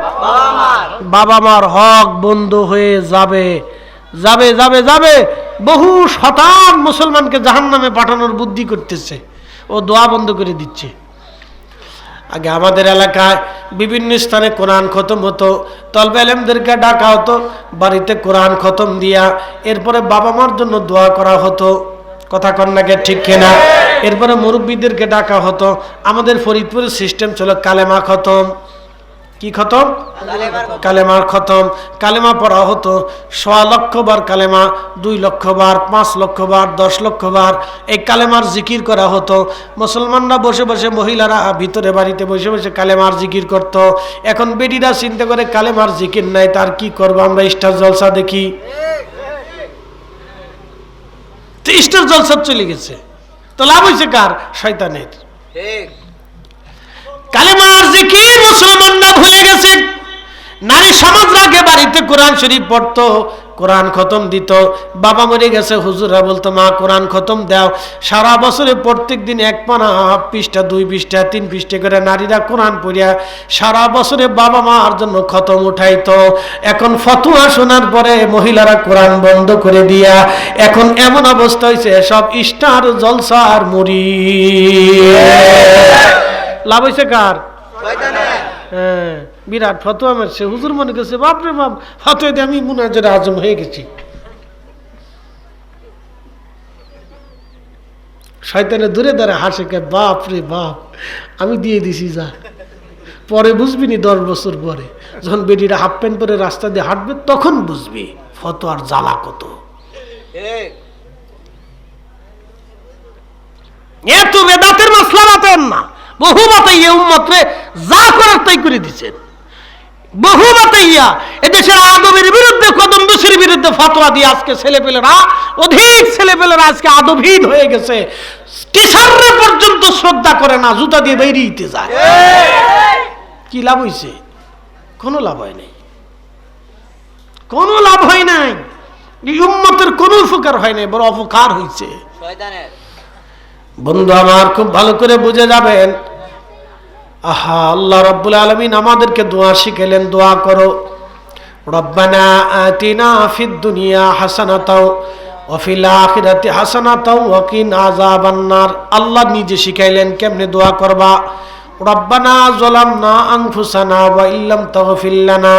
বাবা মার হক বন্ধ হয়ে যাবে। যাবে যাবে যাবে। বহু শতান মুসলমানকে জাহান্নামে পাঠানোর বুদ্ধি করতেছে, ও দোয়া বন্ধ করে দিচ্ছে। আগে আমাদের এলাকায় বিভিন্ন স্থানে কোরআন খতম হতো, তলবে আলেমদেরকে ডাকা হতো, বাড়িতে কোরআন খতম দিয়া এরপরে বাবা মার জন্য দোয়া করা হতো। কথা কন্যাকে ঠিক কিনা? এরপরে মুরব্বীদেরকে ডাকা হতো। আমাদের ফরিদপুরের সিস্টেম ছিল কালেমা খতম। কি খতম? কালেমার খতম। কালেমা পড়া হতো 1.25 লক্ষ বার কালেমা, 2 লক্ষ বার, 5 লক্ষ বার, 10 লক্ষ বার এই কালেমার জিকির করা হতো। মুসলমানরা বসে বসে, মহিলারা ভিতরে বাড়িতে বসে বসে কালেমার জিকির করত। এখন বেটিরা চিন্তা করে কালেমার জিকির নাই, তার কি করবো? আমরা স্টার জলসা দেখি। স্টার জলসা চলে গেছে, তো লাভ হয়েছে কার? শয়তানের। কালেমার জিকির মুসলমানরা ভুলে গেছে। নারী সমাজ রাখে বাড়িতে কোরআন কোরআন শরীফ পড়তো, কোরআন খতম দিত। বাবা মরে গেছে, হুজুররা বলতো মা কোরআন খতম দাও। সারা বছরে প্রত্যেক দিন 1 পানা 1 পৃষ্ঠা 2 পৃষ্ঠা 3 পৃষ্ঠা করে নারীরা কোরআন পড়িয়া সারা বছরে বাবা মার জন্য খতম উঠাইতো। এখন ফতোয়া শোনার পরে মহিলারা কোরআন বন্ধ করে দিয়া এখন এমন অবস্থা হয়েছে সব স্টার জলসার মুড়ি। লাভ হয়েছে কার? হ্যাঁ, বিরাট ফতোয়া মারছে। হুজুর মনে করছে বাপরে বাপ, ফতোয়া দিয়ে আমি মুনাজারে আজম হয়ে গেছি। শয়তানে দূরে দাঁড়ায় হাসে, কে বাপ রে বাপ, আমি দিয়ে দিছি যা। পরে বুঝবি নি 10 বছর পরে যখন বেটিরা হাফ প্যান্ট পরে রাস্তা দিয়ে হাঁটবে তখন বুঝবি ফতোয়ার জ্বালা কত। এত বেদাতের মাসলা বাতেন না, বহু বাতাইয়া উম্মতরে যা করার তাই করে দিচ্ছেন। বহু বাতাইয়া এদেশের আদবের বিরুদ্ধে, কদমবসির বিরুদ্ধে ফতোয়া দিয়ে আজকে ছেলেপেলেরা, অধিক ছেলেপেলেরা আজকে আদবহীন হয়ে গেছে। টিচাররা পর্যন্ত শ্রদ্ধা করে না, জুতা দিয়ে বেরিয়ে যায়। কি লাভ হয়েছে? কোনো লাভ হয় নাই, কোনো লাভ হয় নাই। এই উম্মতের কোনো উপকার হয় নাই, বড় অপকার হয়েছে। বন্ধু আমার খুব ভালো করে বুঝে যাবেন, আহা আল্লাহ রাব্বুল আলামিন আমাদেরকে দোয়া শিখালেন, দোয়া করো রব্বানা আতিনা ফিদ দুনিয়া হাসানাতাও ওয়া ফিল আখিরাতি হাসানাতাও ওয়া কিনা আযাবান্নার। আল্লাহ নিজে শিখাইলেন কেমনে দোয়া করবা। রব্বানা যালামনা আনফুসানা ওয়া ইল্লাম তাগফির লানা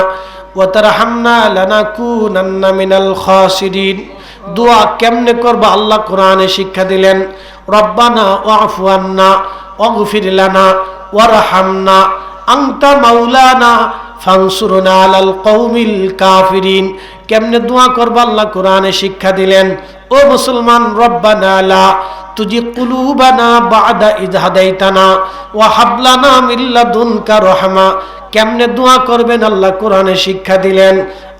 ওয়া তারহামনা লানাকুনান্না মিনাল খাসিরিন। দোয়া কেমনে করবা আল্লাহ কোরআনে শিক্ষা দিলেন। রব্বানা ওয়াফু আন্না ওয়াগফির লানা ওয়ারহামনা আনতা মাওলানা ফানসুরনা আলাল কওমিল কাফিরিন। কেমনে দোয়া করবা আল্লাহ কোরআনে শিক্ষা দিলেন। ও মুসলমান, রব্বানা লা তুজি কুলুবানা বাদা ইয হাদাইতানা ওয়া হাব লানা মিন লাদুনকা রাহমা। কেমনে দোয়া করবেন আল্লাহ কোরআনে শিক্ষা দিলেন।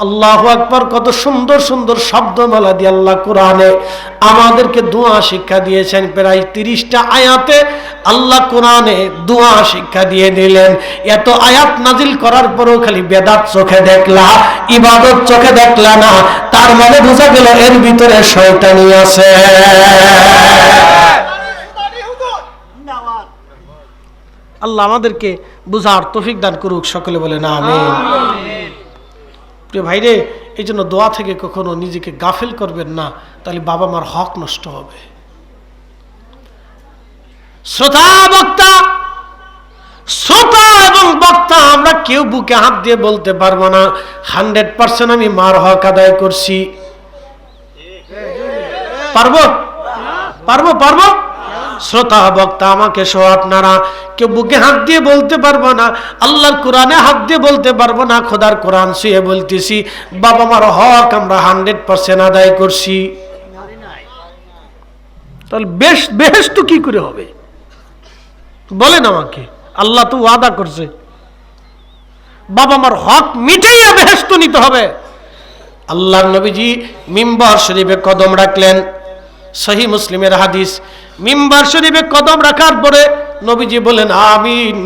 আল্লাহু আকবার, কত সুন্দর সুন্দর শব্দমালা দিয়ে আল্লাহ কোরআনে আমাদেরকে দোয়া শিক্ষা দিয়েছেন। প্রায় 30টা আয়াতে আল্লাহ কোরআনে দোয়া শিক্ষা দিয়ে দিলেন। এত আয়াত নাজিল করার পরেও খালি বেদাত চোখে দেখলা, ইবাদত চোখে দেখলা না, তার মানে বোঝা গেল এর ভিতরে শয়তানি আছে। আল্লাহ আমাদেরকে বুঝার তৌফিক দান করুক, সকলে বলেন আমিন। প্রিয় ভাইরে, এই জন্য দোয়া থেকে কখনো নিজেকে গাফেল করবেন না, তাহলে বাবা মার হক নষ্ট হবে। শ্রোতা এবং বক্তা আমরা কেউ বুকে হাত দিয়ে বলতে পারবো না 100% আমি মার হক আদায় করছি। পারবো? শ্রোতা বক্তা আমাকে সহ আপনারা কেউ বুকে হাত দিয়ে বলতে পারবো না, আল্লাহর কোরআনে হাত দিয়ে বলতে পারবো না, খোদার কোরআন ছুঁয়ে বলতেছি বাবা মার হক আমরা 100% আদায় করছি। তাহলে বেহেশত কি করে হবে বলেন আমাকে? আল্লাহ তো ওয়াদা করছে বাবা মার হক মিটাইয়া বেহেশত নিতে হবে। আল্লাহর নবীজি মিম্বার শরীফে কদম রাখলেন, সহিহ মুসলিমের হাদিস। মিম্বার শরীফে কদম রাখার পরে নবীজি বলেন আমিন।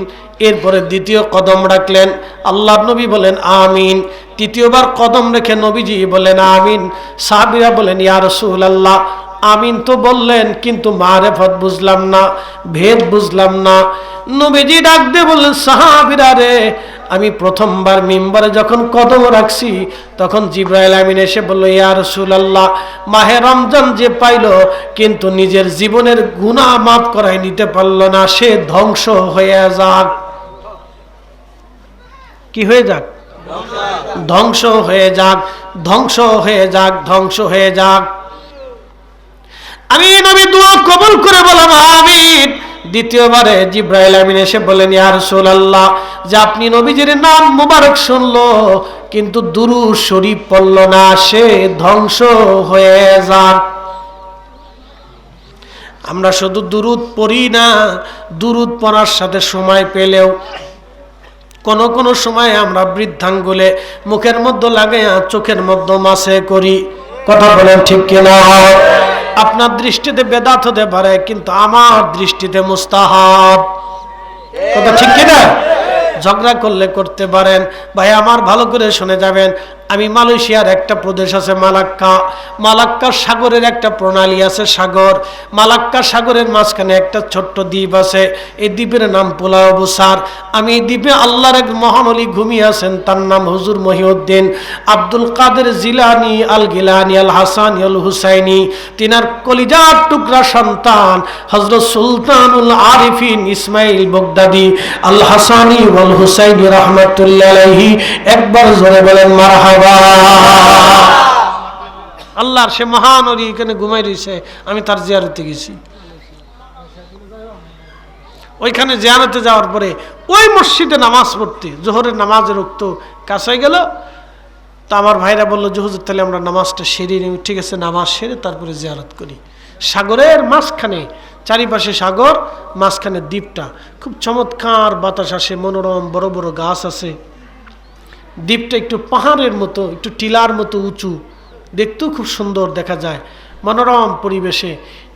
এরপরে দ্বিতীয় কদম রাখলেন, আল্লাহর নবী বলেন আমিন। তৃতীয়বার কদম রেখে নবীজি বলেন আমিন। সাহাবীরা বলেন ইয়া রাসূলুল্লাহ, আমিন তো বললেন কিন্তু মারেফত বুঝলাম না, ভেদ বুঝলাম না। নবীজি ডাক দিয়ে বললেন সাহাবীরা রে, আমি প্রথমবার মিম্বারে যখন কদম রাখছি তখন জিবরাইল আমিন এসে বলল ইয়া রাসূলুল্লাহ, মাহে রমজান যে পাইল কিন্তু নিজের জীবনের গুনাহ মাফ করাই নিতে পারল না, সে ধ্বংস হয়ে যাক। কি হয়ে যাক? ধ্বংস হয়ে যাক, ধ্বংস হয়ে যাক, ধ্বংস হয়ে যাক। আমি নবী দোয়া কবুল করে বললাম আমিন। দ্বিতীয়বারে জিবরাইল আমিন এসে বলেন ইয়া রাসূলুল্লাহ, যে আপনি নবীজির নাম মুবারক শুনলো কিন্তু দুরূদ শরীফ পড়ল না, সে ধ্বংস হয়ে যাক। আমরা শুধু দুরূদ পড়ি না, দুরূদ পড়ার সাথে সময় পেলেও কোন সময় আমরা বৃদ্ধাঙ্গুলে মুখের মধ্যে লাগাইয়া চোখের মধ্যে মাসে করি। কথা বলেন ঠিক কিনা? আপনার দৃষ্টিতে বেদাত হতে পারে কিন্তু আমার দৃষ্টিতে মুস্তাহাব। কথা ঠিক কিনা? ঝগড়া করলে করতে পারেন। ভাই আমার ভালো করে শুনে যাবেন, আমি মালয়েশিয়ার একটা প্রদেশ আছে মালাক্কা, মালাক্কা সাগরের একটা প্রণালী আছে সাগর, মালাক্কা সাগরের মাঝখানে একটা ছোট্ট দ্বীপ আছে, এই দ্বীপের নাম পোলাও বুসার। আমি এই দ্বীপে আল্লাহর এক মহান ওলি ঘুমিয়ে আছেন, তার নাম হুজুর মহিউদ্দিন আব্দুল কাদের জিলানি আল গিলানি আল হাসানি আল হুসাইনি। তিনার কলিজার টুকরা সন্তান হযরত সুলতানুল আরিফিন ইসমাইল বগদাদি আল হাসানি ওয়াল হুসাইনি রাহমাতুল্লাহ আলাইহি। একবার জোরে বলেন মারহাবা। আল্লাহর সে মহান ওলি এখানে ঘুমাই রয়েছে, আমি তার জিয়ারতে গেছি। ওইখানে জিয়ারতে যাওয়ার পরে ওই মসজিদে নামাজ পড়তে, জোহরের নামাজের রক্ত কাছে হয়ে গেল। তা আমার ভাইরা বললো যে হুজুর তাহলে আমরা নামাজটা সেরে নিই। ঠিক আছে, নামাজ সেরে তারপরে জিয়ারত করি। সাগরের মাঝখানে, চারিপাশে সাগর, মাঝখানে দ্বীপটা, খুব চমৎকার বাতাস আসে, মনোরম বড় বড় গাছ আছে। দ্বীপটা একটু পাহাড়ের মতো, একটু টিলার মতো উঁচু, দেখতেও খুব সুন্দর দেখা যায়। মনোরম পরিবেশে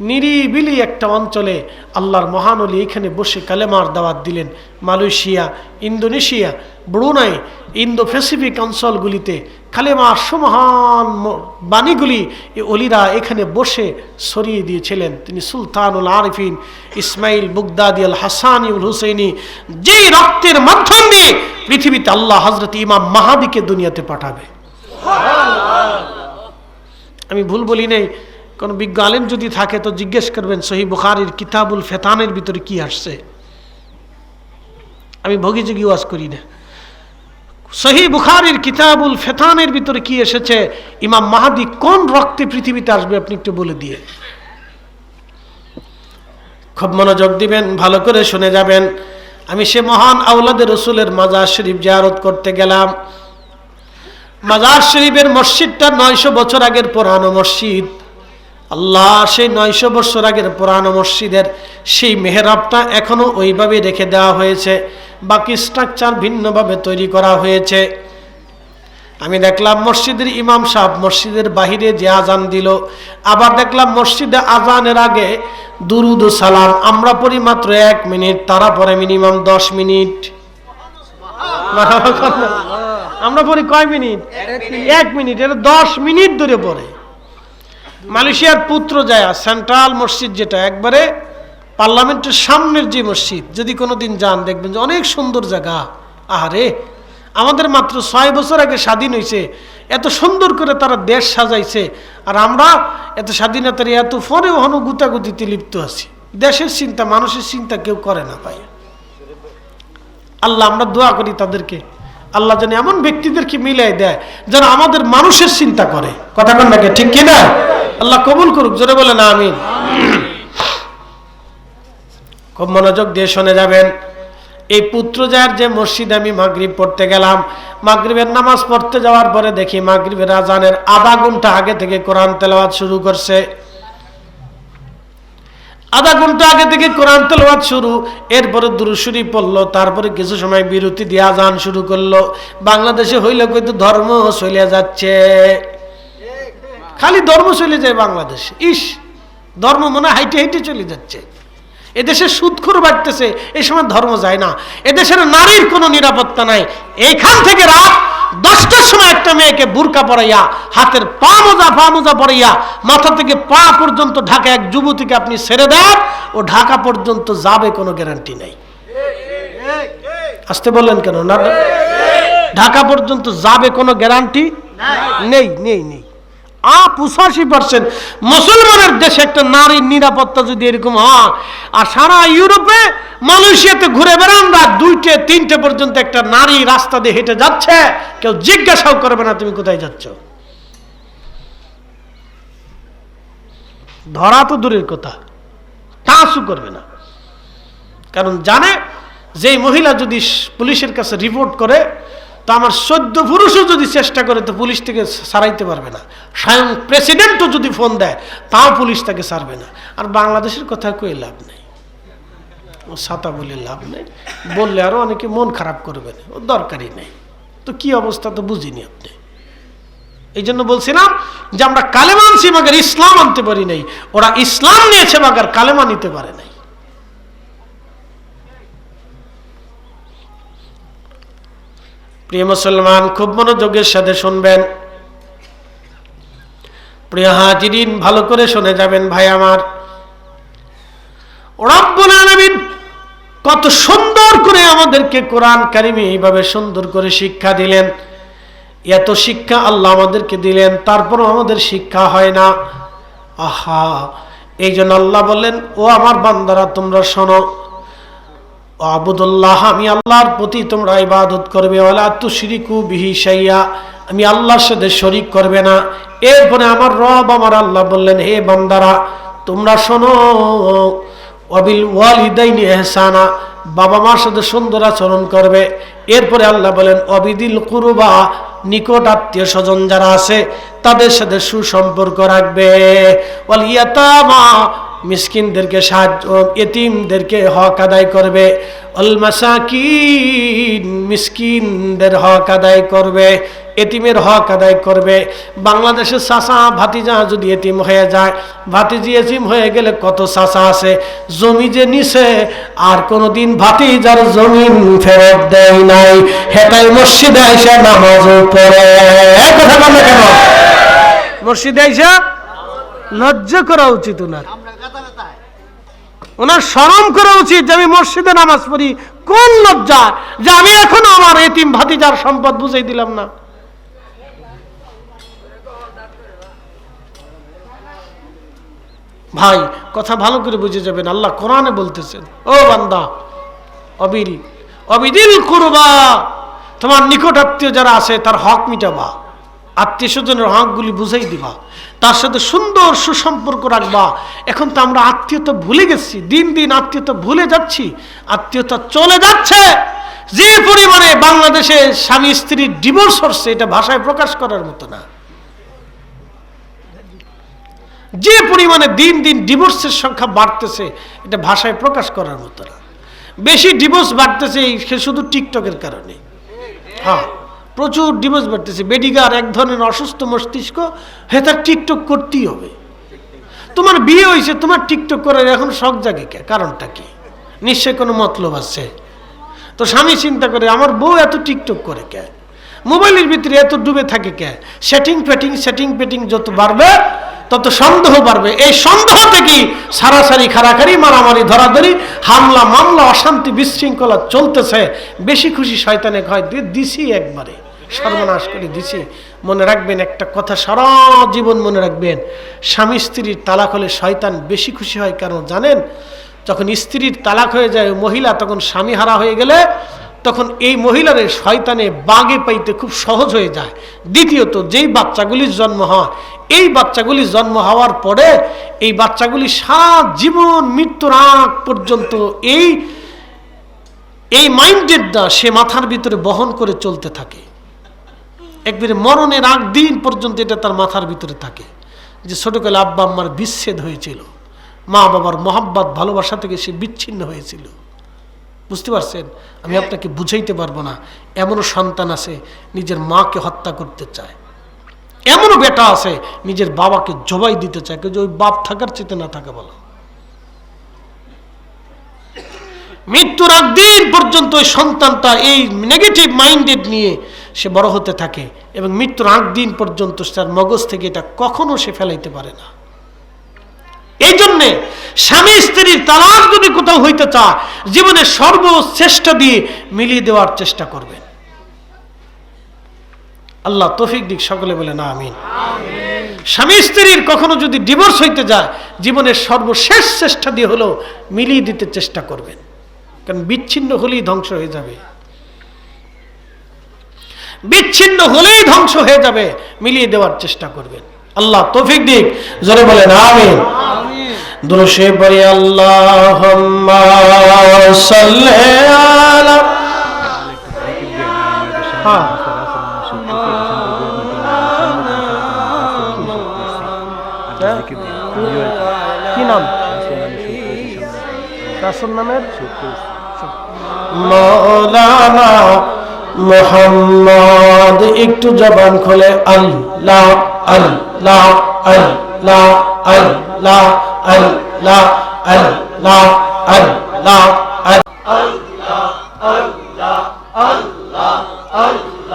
নিরিবিলি একটা অঞ্চলে আল্লাহর মহান ওলি এখানে বসে কালেমার দাওয়াত দিলেন। Malaysia, Indonesia, Brunei, Indo Pacific অঞ্চলগুলিতে কালেমার সুমহান বাণীগুলি এই অলিরা এখানে বসে ছড়িয়ে দিয়েছিলেন। তিনি সুলতানুল আরিফিন ইসমাইল বগদাদি আল হাসানি উল হুসাইনি, যেই রক্তের মাধ্যম দিয়ে পৃথিবীতে আল্লাহ হযরত ইমাম মাহাদিকে দুনিয়াতে পাঠাবে। আমি ভুল বলি নাই, কোন বিজ্ঞ আলেম যদি থাকে তো জিজ্ঞেস করবেন সহিহ বুখারীর কিতাবুল ফেতানের ভিতরে কি আসছে। আমি ভগিযোগী ওয়াজ করি না। সহিহ বুখারীর কিতাবুল ফেতানের ভিতরে কি এসেছে, ইমাম মাহদী কোন রক্তে পৃথিবীতে আসবে আপনি একটু বলে দিয়ে। খুব মনোযোগ দিবেন, ভালো করে শুনে যাবেন। আমি সে মহান আওলাদে রসুলের মাজার শরীফ জিয়ারত করতে গেলাম। মাজার শরীফের মসজিদটা 900 বছর আগের পুরানো মসজিদ। আল্লাহ, সেই 900 বছর আগের পুরানো মসজিদের সেই মেহরাবটা এখনো ওইভাবে রেখে দেওয়া হয়েছে, বাকি স্ট্রাকচার ভিন্নভাবে তৈরি করা হয়েছে। আমি দেখলাম মসজিদের ইমাম সাহেব মসজিদের বাহিরে যে আজান দিল, আবার দেখলাম মসজিদে আজানের আগে দুরুদ ও সালাম আমরা পড়ি মাত্র 1 মিনিট, তারা পড়ে মিনিমাম 10 মিনিট। আমরা পড়ি কয় মিনিট? 1 মিনিট। এটা 10 মিনিট ধরে পড়ে। মালয়েশিয়ার পুত্র যায় সেন্ট্রাল মসজিদ, যেটা একবারে পার্লামেন্টের সামনের যে মসজিদ, যদি কোনোদিন যান দেখবেন যে অনেক সুন্দর জায়গা। আহারে, আমাদের মাত্র 6 বছর আগে স্বাধীন হয়েছে, এত সুন্দর করে তারা দেশ সাজাইছে, আর আমরা এত স্বাধীনতার এত পরেও হন গুতাগুতিতে লিপ্ত আছি। দেশের চিন্তা, মানুষের চিন্তা কেউ করে না ভাই। আল্লাহ, আমরা দোয়া করি তাদেরকে, আল্লাহ যেন এমন ব্যক্তিদেরকে মিলাই দেয় যারা আমাদের মানুষের চিন্তা করে। কথা বলেন নাকি, ঠিক কিনা? আল্লাহ কবুল করুক, জোরে বলেন আমিন। খুব মনোযোগ দিয়ে শুনে যাবেন। এই পুত্রজায়ের যে মসজিদে আমি মাগরিব পড়তে গেলাম, মাগরিবের নামাজ পড়তে যাওয়ার পরে দেখি মাগরিবের আজানের আধা ঘন্টা আগে থেকে কোরআন তেলাওয়াত শুরু করছে। আধা ঘন্টা আগে থেকে কোরআন তেলাওয়াত শুরু, এরপরে দুরূদ শরীফ পড়লো, তারপরে কিছু সময় বিরতি দিয়ে আজান শুরু করলো। বাংলাদেশে হইলে কিন্তু ধর্ম চলে যাচ্ছে, খালি ধর্ম চলে যায় বাংলাদেশে। ইস, ধর্ম মনে হাইটে হাইটে চলে যাচ্ছে। এদেশে সুদখোর বাড়তেছে, এই সময় ধর্ম যায় না। এদেশের নারীর কোনো নিরাপত্তা নাই। এইখান থেকে রাত 10টার সময় একটা মেয়েকে বুরকা পরাইয়া, হাতের পা মোজা পরাইয়া, মাথা থেকে পা পর্যন্ত ঢাকা এক যুবতীকে আপনি ছেড়ে দেন, ও ঢাকা পর্যন্ত যাবে কোনো গ্যারান্টি নেই। আসতে বললেন কেন? না, ঢাকা পর্যন্ত যাবে কোনো গ্যারান্টি নেই, নেই, নেই। 85% মুসলমানের দেশে একটা নারীর নিরাপত্তা যদি এরকম হয়, আর সারা ইউরোপে মালয়েশিয়াতে ঘুরে বেড়ান রাত 2টে 3টে পর্যন্ত একটা নারী রাস্তা দিয়ে হেঁটে যাচ্ছে, কেউ জিজ্ঞাসাও করবে না তুমি কোথায় যাচ্ছ। ধরা তো দূরের কথা, টাচও করবে না, কারণ জানে যে মহিলা যদি পুলিশের কাছে রিপোর্ট করে তো আমার 14 পুরুষও যদি চেষ্টা করে তো পুলিশ থেকে ছাড়াইতে পারবে না। স্বয়ং প্রেসিডেন্টও যদি ফোন দেয় তাও পুলিশ তাকে ছাড়বে না। আর বাংলাদেশের কথা কই লাভ নেই, ও ছাতা বলে লাভ নেই, বললে আরো অনেকে মন খারাপ করবে, ও দরকারই নেই। তো কি অবস্থা তো বুঝিনি আপনি। এই জন্য বলছিলাম যে আমরা কালেমা আনছি মাগার ইসলাম আনতে পারি নাই, ওরা ইসলাম নিয়েছে মাগার কালেমা নিতে পারে নাই। প্রিয় মুসলমান, খুব মনোযোগের সাথে শুনবেন। প্রিয় হাজিরিন, ভালো করে শুনে যাবেন ভাই আমার। রব্বুল আলামিন কত সুন্দর করে আমাদেরকে কোরআন কারিমে এইভাবে সুন্দর করে শিক্ষা দিলেন। এত শিক্ষা আল্লাহ আমাদেরকে দিলেন, তারপরও আমাদের শিক্ষা হয় না। আহা, এই জন্য আল্লাহ বললেন, ও আমার বান্দারা তোমরা শোনো, আবুদুল্লাহ, আমি আল্লাহর প্রতি তোমরা ইবাদত করবে, ওয়ালা তুশরিকু বিহি শাইয়া, আমি আল্লাহর সাথে শরীক করবে না। এরপরে আমার রব আমার আল্লাহ বললেন, হে বান্দারা তোমরা শোনো, ওয়াবিল ওয়ালিদাইনি ইহসানা, বাবা মার সাথে সুন্দর আচরণ করবে। এরপরে আল্লাহ বলেন, অবিদিল কুরবা, নিকট আত্মীয় স্বজন যারা আছে তাদের সাথে সুসম্পর্ক রাখবে। ওয়াল ইয়াতামা, মিসকিনদেরকে সাহায্য, এতিমদেরকে হক আদায় করবে। আল মাসাকিন, মিসকিনদের হক আদায় করবে, এতিমের হক আদায় করবে। বাংলাদেশের চাচা ভাতিজা যদি এতিম হয়ে যায়, ভাতিজি এতিম হয়ে গেলে কত চাচা আছে জমি যে নিছে আর কোনোদিন ভাতিজার জমিন ফেরত দেয় নাই, হেটাই মসজিদে আইসা নামাজও পড়ে। কথা বলে কেন? মসজিদে আইসা লজ্জা করা উচিত ওনার, ওনার শরম করা উচিত যে আমি মসজিদে নামাজ পড়ি। কোন লজ্জা যে আমি এখনো আমার এতিম ভাতিজার সম্পদ বুঝাই দিলাম না। ভাই কথা ভালো করে বুঝে যাবেন, আল্লাহ কোরআনে বলতেছেন, ও বান্দা, অবিদিল কুরবা, তোমার নিকট আত্মীয় যারা আছে তার হক মিটাবা, আত্মীয় স্বজনের হকগুলি বুঝাই দিবা, তার সাথে সুন্দর সুসম্পর্ক রাখবা। এখন তো আমরা আত্মীয়তা ভুলে গেছি, দিন দিন আত্মীয়তা ভুলে যাচ্ছি, আত্মীয়তা চলে যাচ্ছে। যে পরিমাণে বাংলাদেশে স্বামী স্ত্রীর ডিভোর্স হচ্ছে, এটা ভাষায় প্রকাশ করার মতো না। যে পরিমাণে দিন দিন ডিভোর্সের সংখ্যা বাড়তেছে, এটা ভাষায় প্রকাশ করার মতো না। বেশি ডিভোর্স বাড়তেছে শুধু টিকটকের কারণে। হ্যাঁ, প্রচুর ডিভোর্স বাড়তেছে। বেডিগার এক ধরনের অসুস্থ মস্তিষ্ক, হে তার টিকটক করতেই হবে। তোমার বিয়ে হয়েছে, তোমার টিকটক করার এখন শখ জাগে কে? কারণটা কি? নিশ্চয় কোনো মতলব আছে। তো স্বামী চিন্তা করে, আমার বউ এত টিকটক করে কে, মোবাইলের ভিতরে এত ডুবে থাকে কে? সেটিং পেটিং যত বাড়বে তত সন্দেহ বাড়বে। এই সন্দেহ থেকেই সারাসারি খারাখারি মারামারি ধরাধরি হামলা মামলা অশান্তি বিশৃঙ্খলা চলতেছে। বেশি খুশি শয়তানে কয় দিছি, একবারে সর্বনাশ করে দিছি। মনে রাখবেন একটা কথা, সারা জীবন মনে রাখবেন, স্বামী স্ত্রীর তালাক হলে শয়তান বেশি খুশি হয়। কারণ জানেন, যখন স্ত্রীর তালাক হয়ে যায় মহিলা, তখন স্বামী হারা হয়ে গেলে তখন এই মহিলার শয়তানে বাগে পাইতে খুব সহজ হয়ে যায়। দ্বিতীয়ত, যেই বাচ্চাগুলির জন্ম হয়, এই বাচ্চাগুলি জন্ম হওয়ার পরে এই বাচ্চাগুলি সারা জীবন মৃত্যুর আগ পর্যন্ত এই মাইন্ডেডটা সে মাথার ভিতরে বহন করে চলতে থাকে। একবারে মরণের আগ দিন পর্যন্ত এটা তার মাথার ভিতরে থাকে যে ছোটকালে আব্বা আম্মার বিচ্ছেদ হয়েছিল, মা বাবার মহাব্বত ভালোবাসা থেকে সে বিচ্ছিন্ন হয়েছিল। বুঝতে পারছেন? আমি আপনাকে বুঝাইতে পারবো না। এমনও সন্তান আছে নিজের মাকে হত্যা করতে চায়, এমনও বেটা আছে নিজের বাবাকে জবাই দিতে চায়। যে ওই বাপ থাকার চেতে না থাকা ভালো। মৃত্যুর আগ দিন পর্যন্ত ওই সন্তানটা এই নেগেটিভ মাইন্ডেড নিয়ে সে বড় হতে থাকে, এবং মৃত্যুর আগ দিন পর্যন্ত তার মগজ থেকে এটা কখনো সে ফেলাইতে পারে না। এই জন্যে স্বামী স্ত্রীর তালাক যদি কোথাও হইতে চায়, জীবনের সর্বশ্রেষ্ঠ দিয়ে মিলিয়ে দেওয়ার চেষ্টা করবেন। আল্লাহ তৌফিক দিক, সকলে বলেন আমিন। স্বামী স্ত্রীর কখনো যদি ডিভোর্স হইতে যায়, জীবনের সর্বশেষ চেষ্টা দিয়ে হলো মিলিয়ে দিতে চেষ্টা করবেন। কারণ বিচ্ছিন্ন হলেই ধ্বংস হয়ে যাবে, বিচ্ছিন্ন হলেই ধ্বংস হয়ে যাবে। মিলিয়ে দেওয়ার চেষ্টা করবেন। আল্লাহ তৌফিক দিক, জোরে বলেন আমিন। দুরূদ শরীফ পড়ি, আল্লাহুম্মা সাল্লি আলা। হ্যাঁ, কি নাম? রাসূল নামের মাওলানা মুহাম্মদ। একটু জবান খুলে আল্লাহ আল্লাহ আল্লাহ আল্লাহ আল্লাহ আল্লাহ আল্লাহ আল্লাহ আল্লাহ আল্লাহ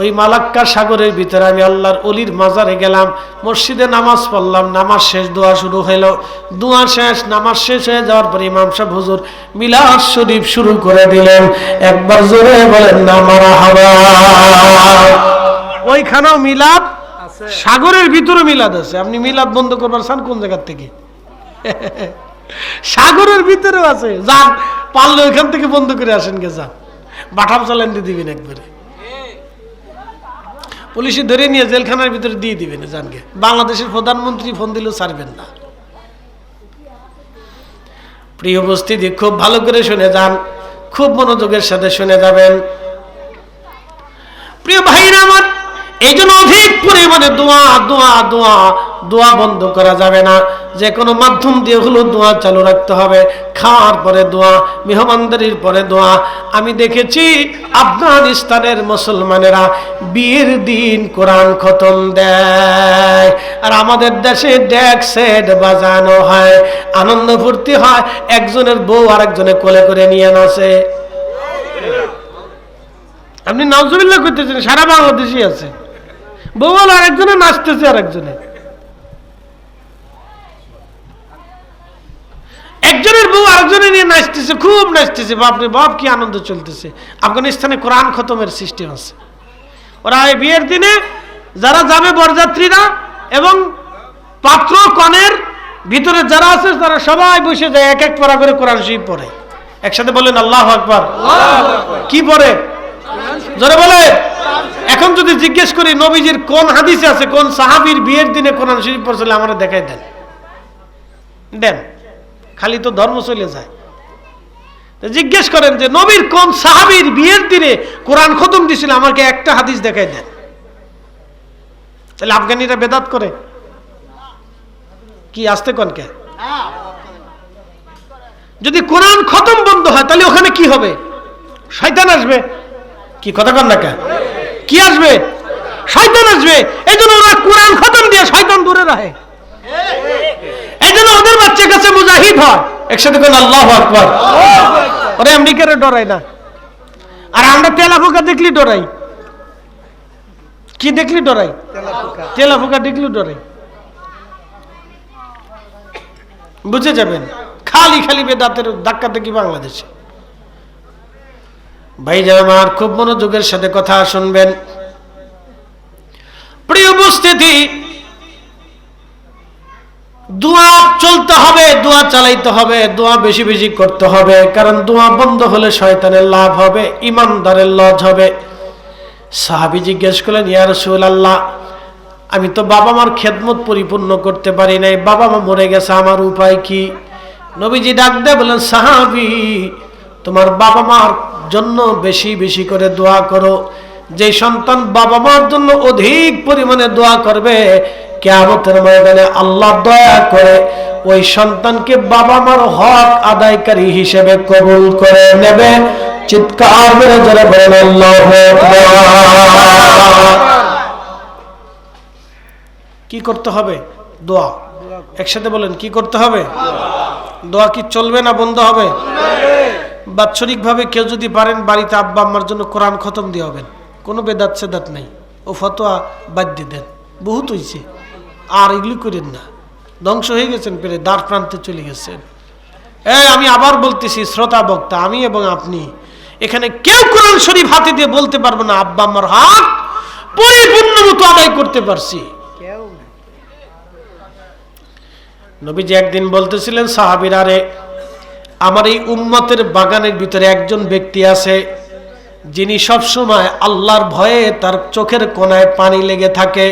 ওই মালাক্কা সাগরের ভিতরে আমি আল্লাহর ওলির মাজারে গেলাম, মসজিদে নামাজ পড়লাম, নামাজ শেষ, দোয়া শুরু হলো, দোয়া শেষ, নামাজ শেষ হয়ে যাওয়ার পরে ইমাম সাহেব হুজুর মিলাদ শরীফ শুরু করে দিলেন। একবার জোরে বলেন না মারহাবা। ওইখানেও মিলাদ, সাগরের ভিতরে মিলাদ আছে। আপনি মিলাদ বন্ধ করবার চান কোন জায়গার থেকে? সাগরের ভিতরেও আছে। যান, পারলে ওইখান থেকে বন্ধ করে আসেন গে, যান, বাটাম চালান দিয়ে দিবেন একবারে, পুলিশে ধরে নিয়ে জেলখানার ভিতরে দিয়ে দিবেন। জানকে বাংলাদেশের প্রধানমন্ত্রী ফোন দিলেও ছাড়বেন না। প্রিয় উপস্থিতি, খুব ভালো করে শুনে যান, খুব মনোযোগের সাথে শুনে যাবেন। প্রিয় ভাইরা আমার, এই জন্য অধিক পরিমাণে দোয়া দোয়া দোয়া দোয়া বন্ধ করা যাবে না। যে কোনো মাধ্যম দিয়ে হলো দোয়া চালু রাখতে হবে। খাওয়ার পরে দোয়া, মেহমানদারির পরে দোয়া। আমি দেখেছি আফগানিস্তানের মুসলমানেরা বিয়ের দিন কোরআন খতম দেয়, আর আমাদের দেশে ডেক সেট বাজানো হয়, আনন্দ ফুর্তি হয়, একজনের বউ আরেকজনে কোলে করে নিয়ে নাচে। আপনি নাউজুবিল্লাহ করতেছেন, সারা বাংলাদেশই আছে, বউ আরেকজনে নাচতেছে, আরেকজনে, একজনের বউ আরেকজনে নিয়ে নাচতেছে, খুব নাচতেছে, বাপরে বাপ কি আনন্দ চলতেছে। আফগানিস্তানে কোরআন খতমের সিস্টেম আছে। ওরা এই বিয়ের দিনে যারা যাবে বরযাত্রীরা এবং পাত্র কনের ভিতরে যারা আছে তারা সবাই বসে যায়, এক এক পারা করে কোরআন শরীফ পড়ে। একসাথে বলেন আল্লাহু আকবার। কি পড়ে? জোরে বলে। এখন যদি জিজ্ঞেস করি নবীজির কোন হাদিসে আছে কোন সাহাবীর বিয়ের দিনে কোরআন শরীফ পড়ছিল, আমরা দেখাই দেন, দেন, খালি তো ধর্ম চলে যায়। জিজ্ঞেস করেন যে নবীর কোন সাহাবীর বিয়ের দিনে কোরআন খতম দিছিল, আমাকে একটা হাদিস দেখাই দেন। তাহলে আফগানিরা বেদাত করে কি? আসতে কোন কে? যদি কোরআন খতম বন্ধ হয় তাহলে ওখানে কি হবে? শয়তান আসবে। কি কথা কন না কে? কি আসবে? শয়তান আসবে। এই জন্য ওরা কোরআন খতম দিয়ে শয়তান দূরে রাখে। এই জন্য ওদের বাচ্চার কাছে মুজাহিদ হয়। একসাথে কোন আল্লাহু আকবার। ওরা আমেরিকারে ডরায় না, আর আমরা তেলাপোকা দেখলি ডরাই। কি দেখলি ডরাই? তেলাপোকা দেখলি ডরাই। বুঝে যাবেন, খালি খালি বেদাতের ধাক্কা দেখি বাংলাদেশে। ভাইজান আমার, খুব মনোযোগের সাথে কথা শুনবেন। প্রিয় উপস্থিতি, দোয়া চলতে হবে, দোয়া চালাইতে হবে, দোয়া বেশি বেশি করতে হবে, কারণ দোয়া বন্ধ হলে শয়তানের লাভ হবে, ইমানদারের লজ হবে। সাহাবী জিজ্ঞেস করলেন, ইয়া রাসূলুল্লাহ, আমি তো বাবা মার খেদমত পরিপূর্ণ করতে পারি নাই, বাবা মা মরে গেছে, আমার উপায় কি? নবীজি ডাক দিয়ে বলেন, সাহাবী, তোমার বাবা মার জন্য বেশি বেশি করে দোয়া করো। যে সন্তান বাবা মার জন্য অধিক পরিমাণে দোয়া করবে, কিয়ামতের ময়দানে আল্লাহ দয়া করে ওই সন্তানকে বাবা মার হক আদায়কারী হিসেবে কবুল করে নেবে। চিৎকার করে জোরে বলেন আল্লাহু আকবার। কি করতে হবে? দোয়া। একসাথে বলেন, কি করতে হবে? দোয়া। কি চলবে না বন্ধ হবে? বাৎসরিক ভাবে কেউ যদি পারেন বাড়িতে আব্বা আম্মার জন্য কোরআন খতম দিয়ে হবেন, কোনো বেদাত সেদাত নাই, ও ফতোয়া বাদ দিয়ে দেন, বহুত হয়েছে। আর এগুলি করেন না, ধ্বংস হয়ে গেছেন, পেরে দ্বার প্রান্তে চলে গেছেন। আমি আবার বলতেছি, শ্রোতা বক্তা আমি এবং আপনি, এখানে কেউ কোরআন শরীফ হাতে দিয়ে বলতে পারবো না আব্বা আম্মার হক পরিপূর্ণ মতো আদায় করতে পারছি। নবীজি একদিন বলতেছিলেন, সাহাবীরা রে, আমার এই উম্মতের বাগানের ভিতরে একজন ব্যক্তি আছে যিনি সব সময় আল্লাহর ভয়ে তার চোখের কোণায় পানি লেগে থাকে।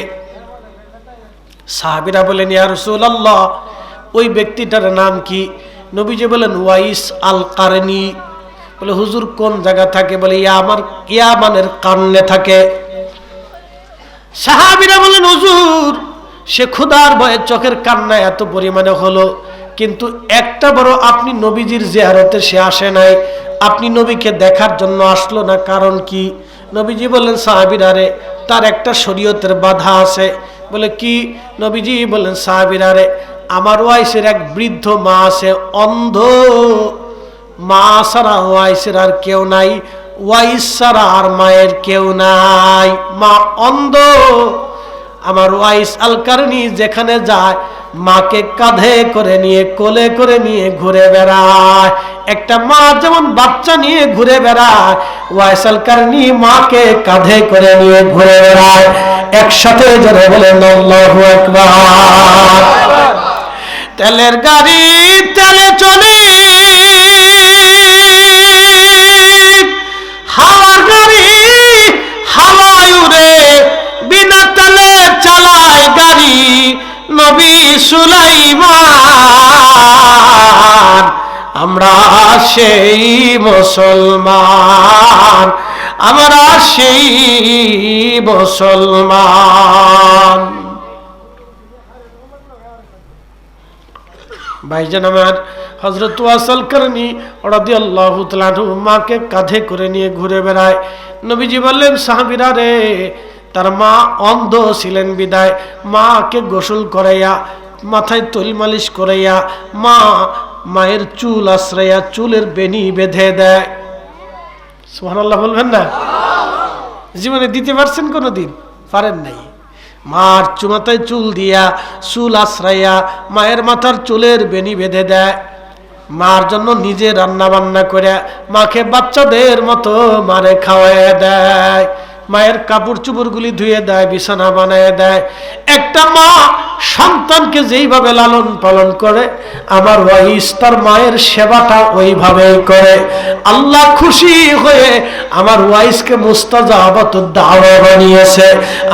সাহাবীরা বলেন, ইয়া রাসূলুল্লাহ, ওই ব্যক্তিটার নাম কি? নবীজি বলেন, ওয়াইস আল কারনি। বলে, হুজুর কোন জায়গা থাকে? বলে, ইয়ামানের কারনে থাকে। সাহাবীরা বলেন, হুজুর, সে ক্ষুধার ভয়ে চোখের কান্না এত পরিমাণে হলো, কিন্তু একটা বড় আপনি নবীজির জিয়ারতে সে আসে নাই, আপনি নবীকে দেখার জন্য আসলো না, কারণ কি? নবীজি বললেন, সাহাবীরা রে, তার একটা শরীয়তের বাধা আছে। বলে, কি? নবীজি বললেন, সাহাবীরা রে, আমার ওয়াইসের এক বৃদ্ধ মা আছে, অন্ধ মা ছাড়া ওয়াইসের আর কেউ নাই, ওয়াইস ছাড়া আর মায়ের কেউ নাই, মা অন্ধ। আমার ওয়াইস আল কারনি যেখানে যায় মাকে কাঁধে করে নিয়ে কোলে করে নিয়ে ঘুরে বেড়ায়। একটা মা যেমন বাচ্চা নিয়ে ঘুরে বেড়ায়, ওয়াইস আল কারনি মাকে কাঁধে করে নিয়ে ঘুরে বেড়ায়। একসাথে জোরে বলেন আল্লাহু আকবার। তেলের গাড়ি তেলে চলে, হাওয়ার গাড়ি হাওয়ায় উড়ে, বিনা তেলে চালায় গাড়ি নবী সুলাইমান। আমরা সেই মুসলমান, আমরা সেই মুসলমান। ভাইজান আমার, হযরত ওয়াইস আল কারনি রাদিয়াল্লাহু তাআলা আনহু মাকে কাঁধে করে নিয়ে ঘুরে বেড়ায়। নবীজি বললেন, সাহাবীরা রে, তার মা অন্ধ ছিলেন বিদায় মাকে গোসল করাইয়া, মাথায় তৈল মালিশ করাইয়া, মায়ের চুল আশ্রয়া, চুলের বেনি বেঁধে দেয়। সুবহানাল্লাহ বলবেন না? জীবনে দিতে পারছেন কোনোদিন? পারেন নাই। মার মাথায় চুল দিয়া, চুল আশ্রাইয়া, মায়ের মাথার চুলের বেনি বেঁধে দেয়। মার জন্য নিজে রান্না বান্না করে মাকে বাচ্চাদের মতো মারে খাওয়ায় দেয়। মায়ের কাপড় চুপড়গুলি ধুয়ে দেয়, বিছানা বানায় দেয়। একটা মা সন্তানকে যেইভাবে লালন পালন করে, আমার ওয়াইস তার মায়ের সেবাটা ওইভাবেই করে। আল্লাহ খুশি হয়ে আমার ওয়াইসকে মুস্তাজাবাতুদ দাওয়া বানিয়েছে।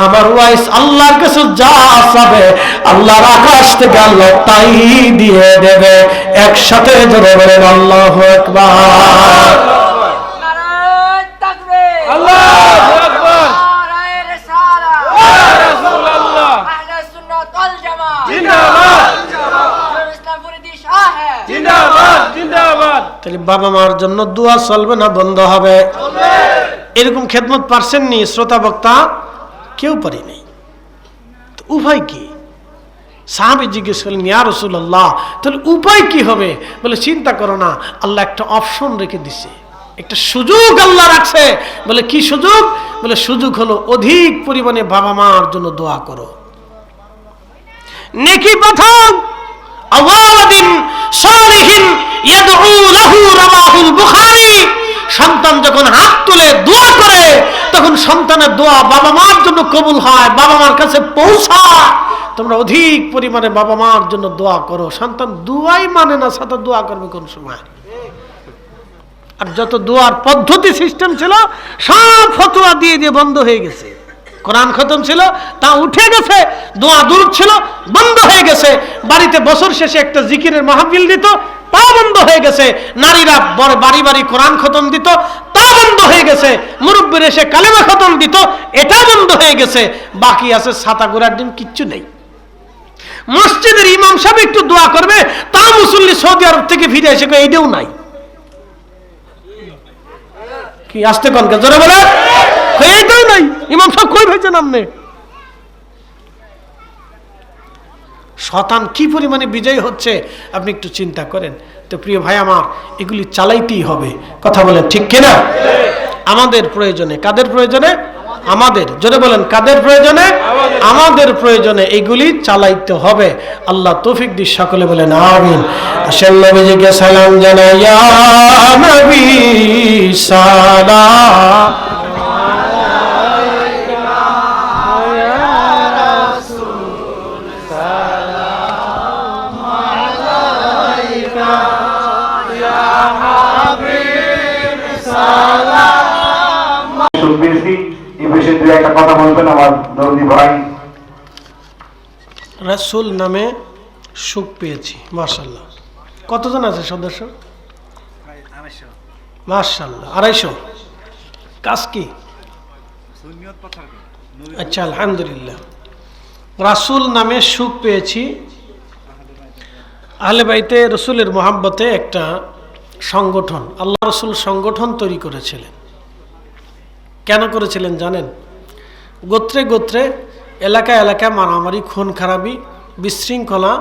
আমার ওয়াইস আল্লাহর কাছে যা চাবে আল্লাহর আকাশ থেকে আল্লাহ তাই দিয়ে দেবে। একসাথে জোরে বলেন আল্লাহু আকবার। তাহলে বাবা মার জন্য দোয়া চলবে না বন্ধ হবে? এরকম খেদমত পারছেন নি শ্রোতা বক্তা? কেউ পারিনি। উপায় কি? সাহাবী জিজ্ঞেস করলেন, ইয়া রাসূলুল্লাহ, তাহলে উপায় কি হবে? বলে, চিন্তা করো না, আল্লাহ একটা অপশন রেখে দিছে, একটা সুযোগ আল্লাহ রাখছে। বলে, কি সুযোগ? বলে, সুযোগ হলো অধিক পরিমাণে বাবা মার জন্য দোয়া করো। নেকি পাঠাও। আওয়ালাদিন সালিহিন ইয়াদউ লাহু রাওয়াহুল বুখারী। সন্তান যখন হাত তুলে দোয়া করে, তখন সন্তানের দোয়া বাবা মার জন্য কবুল হয়, বাবা মার কাছে পৌঁছায়। তোমরা অধিক পরিমাণে বাবা মার জন্য দোয়া করো। সন্তান দোয়াই মানে না, সাথে দোয়া করবে কোন সময়? আর যত দোয়ার পদ্ধতি সিস্টেম ছিল সব ফতোয়া দিয়ে দিয়ে বন্ধ হয়ে গেছে। কোরআন খতম ছিল, তা উঠে গেছে। দোয়া দুরূদ ছিল, বন্ধ হয়ে গেছে। বাড়িতে বছর শেষে একটা জিকিরের মাহফিল দিত, তা বন্ধ হয়ে গেছে। নারীরা বাড়ি বাড়ি কোরআন খতম দিত, তা বন্ধ হয়ে গেছে। মুরব্বির এসে কালেমা খতম দিত, এটা বন্ধ হয়ে গেছে। বাকি আছে ছাতা গোড়ার ডিম, কিচ্ছু নেই। মসজিদের ইমাম সাহেব একটু দোয়া করবে, তা মুসল্লি সৌদি আরব থেকে ফিরে এসে এইটাও নাই। কি আসতে কনকে জোরে বলে? এইটাই নাই। ইমাম সাহেব কই ভাইছেন আপনি? শতান কি পরিমাণে বিজয় হচ্ছে আপনি একটু চিন্তা করেন। তো প্রিয় ভাই আমার, এগুলি চালাইতেই হবে। কথা বলেন ঠিক কিনা? আমাদের প্রয়োজনে। কাদের প্রয়োজনে? আমাদের। জোরে বলেন, কাদের প্রয়োজনে? আমাদের প্রয়োজনে এগুলি চালাইতে হবে। আল্লাহ তৌফিক দিন। সকলে বলেন আমিন। আসেন নবীজিকে সালাম জানাই, ইয়া নবী সালাম কথা বলবেন আমার দৌদি ভাই। রাসূল নামে সুখ পেয়েছি। মাশাআল্লাহ। কতজন আছে সদস্য? মাশাআল্লাহ, 250। কাজ কি? আচ্ছা, আলহামদুলিল্লাহ। রাসূল নামে সুখ পেয়েছি। আহলে বাইতে রসুলের মোহাব্বতে একটা সংগঠন, আল্লাহ রসুল সংগঠন তৈরি করেছিলেন। কেন করেছিলেন জানেন? গোত্রে গোত্রে, এলাকা এলাকা মারামারি, খুন খারাপি, বিশৃঙ্খলা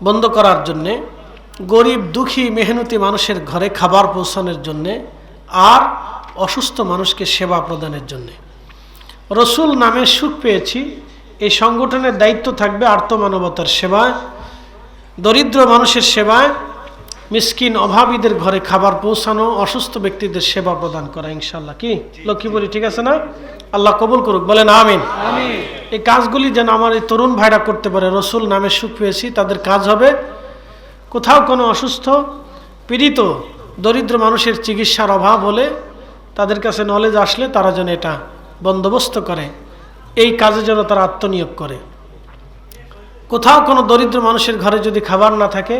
বন্ধ করার জন্যে, গরিব দুঃখী মেহনতি মানুষের ঘরে খাবার পৌঁছানোর জন্যে, আর অসুস্থ মানুষকে সেবা প্রদানের জন্য। রসুল নামে সুখ পেয়েছি, এই সংগঠনের দায়িত্ব থাকবে আর্তমানবতার সেবায়, দরিদ্র মানুষের সেবায়, মিসকিন অভাবীদের ঘরে খাবার পৌঁছানো, অসুস্থ ব্যক্তিদের সেবা প্রদান করা। ইনশাআল্লাহ কি লক্ষ্মীপুরি ঠিক আছে না? আল্লাহ কবুল করুক, বলেন আমিন। এই কাজগুলি যেন আমার এই তরুণ ভাইরা করতে পারে। রসুল নামে সুখ পেয়েছি, তাদের কাজ হবে কোথাও কোনো অসুস্থ পীড়িত দরিদ্র মানুষের চিকিৎসার অভাব হলে তাদের কাছে নলেজ আসলে তারা যেন এটা বন্দোবস্ত করে, এই কাজে যেন তারা আত্মনিয়োগ করে। কোথাও কোনো দরিদ্র মানুষের ঘরে যদি খাবার না থাকে,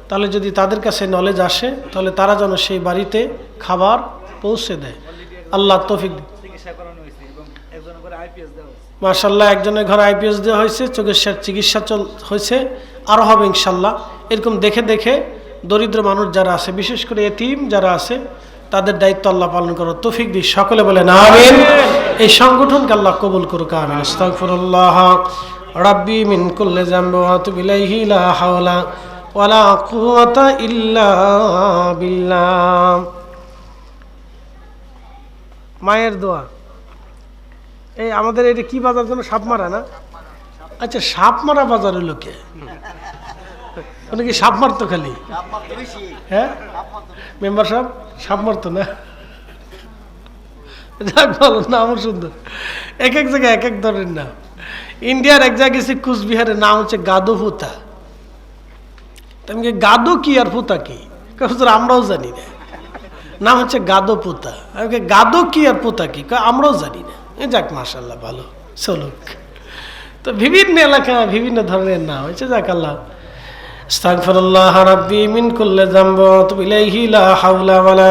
তাহলে যদি তাদের কাছে নলেজ আসে, তাহলে তারা যেন সেই বাড়িতে খাবার পৌঁছে দেয়। আল্লাহ তৌফিক। মাশাআল্লাহ, একজনের ঘরে আইপিএস দেওয়া হয়েছে, চোখের চিকিৎসা হয়েছে, আরও হবে ইনশাল্লাহ। এরকম দেখে দেখে দরিদ্র মানুষ যারা আছে, বিশেষ করে এতিম যারা আছে, তাদের দায়িত্ব আল্লাহ পালন করার তৌফিক দিই। সকলে বলেন আমিন। এই সংগঠনকে আল্লাহ কবুল করুক, আমিন। আস্তাগফিরুল্লাহ রাব্বি মিন কুল্লি যামবি ওয়া আতুবু ইলাইহি লা হাওলা ওয়ালা কুওয়াতা ইল্লা বিল্লাহ। মায়ের দোয়া। এই আমাদের এটা কি বাজার জন্য? সাপ মারা না? আচ্ছা, সাপ মারা বাজার হলো কে? মানে কি সাপ মারতো খালি? হ্যাঁ মেম্বার সাহেব সাপ মারতো না? যাক ভালো, নাম সুন্দর। এক এক জায়গায় এক এক ধরনের নাম। ইন্ডিয়ার এক জায়গায় গেছি, কুচবিহারের নাম হচ্ছে গাদো ফুতা। তুমি গাদো কি আর ফুতা কি? আমরাও জানি না, নাম হচ্ছে গাদো পুতা। গাদো কি আর পুতা কি আমরাও জানি না। যাক মাশাআল্লাহ, ভালো চলুক। তো বিভিন্ন এলাকায় বিভিন্ন ধরনের নাম হয়েছে। যাক আল্লাহ। আস্তাগফিরুল্লাহ রাব্বি মিন কুল্লি যামবি ওয়া আতুবু ইলাইহি লা হাওলা ওয়ালা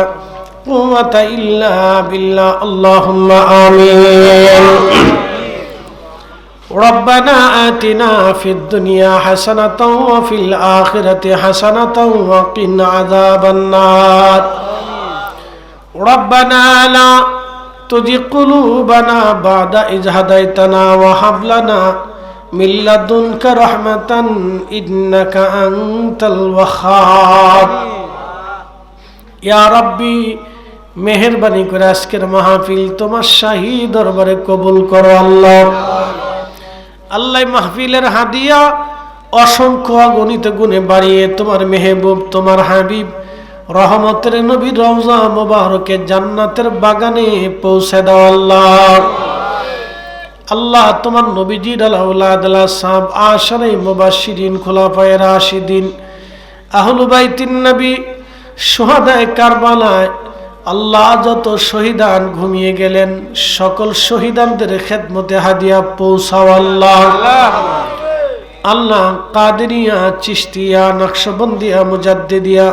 কুওয়াতা ইল্লা বিল্লাহ। আল্লাহুম্মা আমিন। ربنا آتنا في الدنيا حسنة وفي الآخرة حسنة وقنا عذاب النار. ربنا لا تزغ قلوبنا بعد إذ هديتنا وهب لنا من لدنك رحمة إنك أنت الوهاب. يا ربي মেহেরবানি করে আজকের মাহফিল তোমার শাহী দরবারে কবুল করো আল্লাহ। আল্লাহ মাহফিলের হাদিয়া অসংখ্য অগণিত গুণে বাড়িয়ে তোমার মেহবুব, তোমার হাবিব রহমতের নবী রওজা মুবারকে জান্নাতের বাগানে পৌঁছে দাও আল্লাহ। আল্লাহ তোমার নবীজির আউলাদ সাহাব আশারে মুবাশশিরিন খুলাফায়ে রাশিদিন আহলু বাইতিন নবী শুহাদায়ে কারবালায় আল্লাহ যত শহীদান ঘুমিয়ে গেলেন সকল শহীদানদের খেদমতে হাদিয়া পৌঁছাও আল্লাহ। আল্লাহ কাদেরিয়া, চিশতিয়া, নকশবন্দিয়া, মুজাদ্দিদিয়া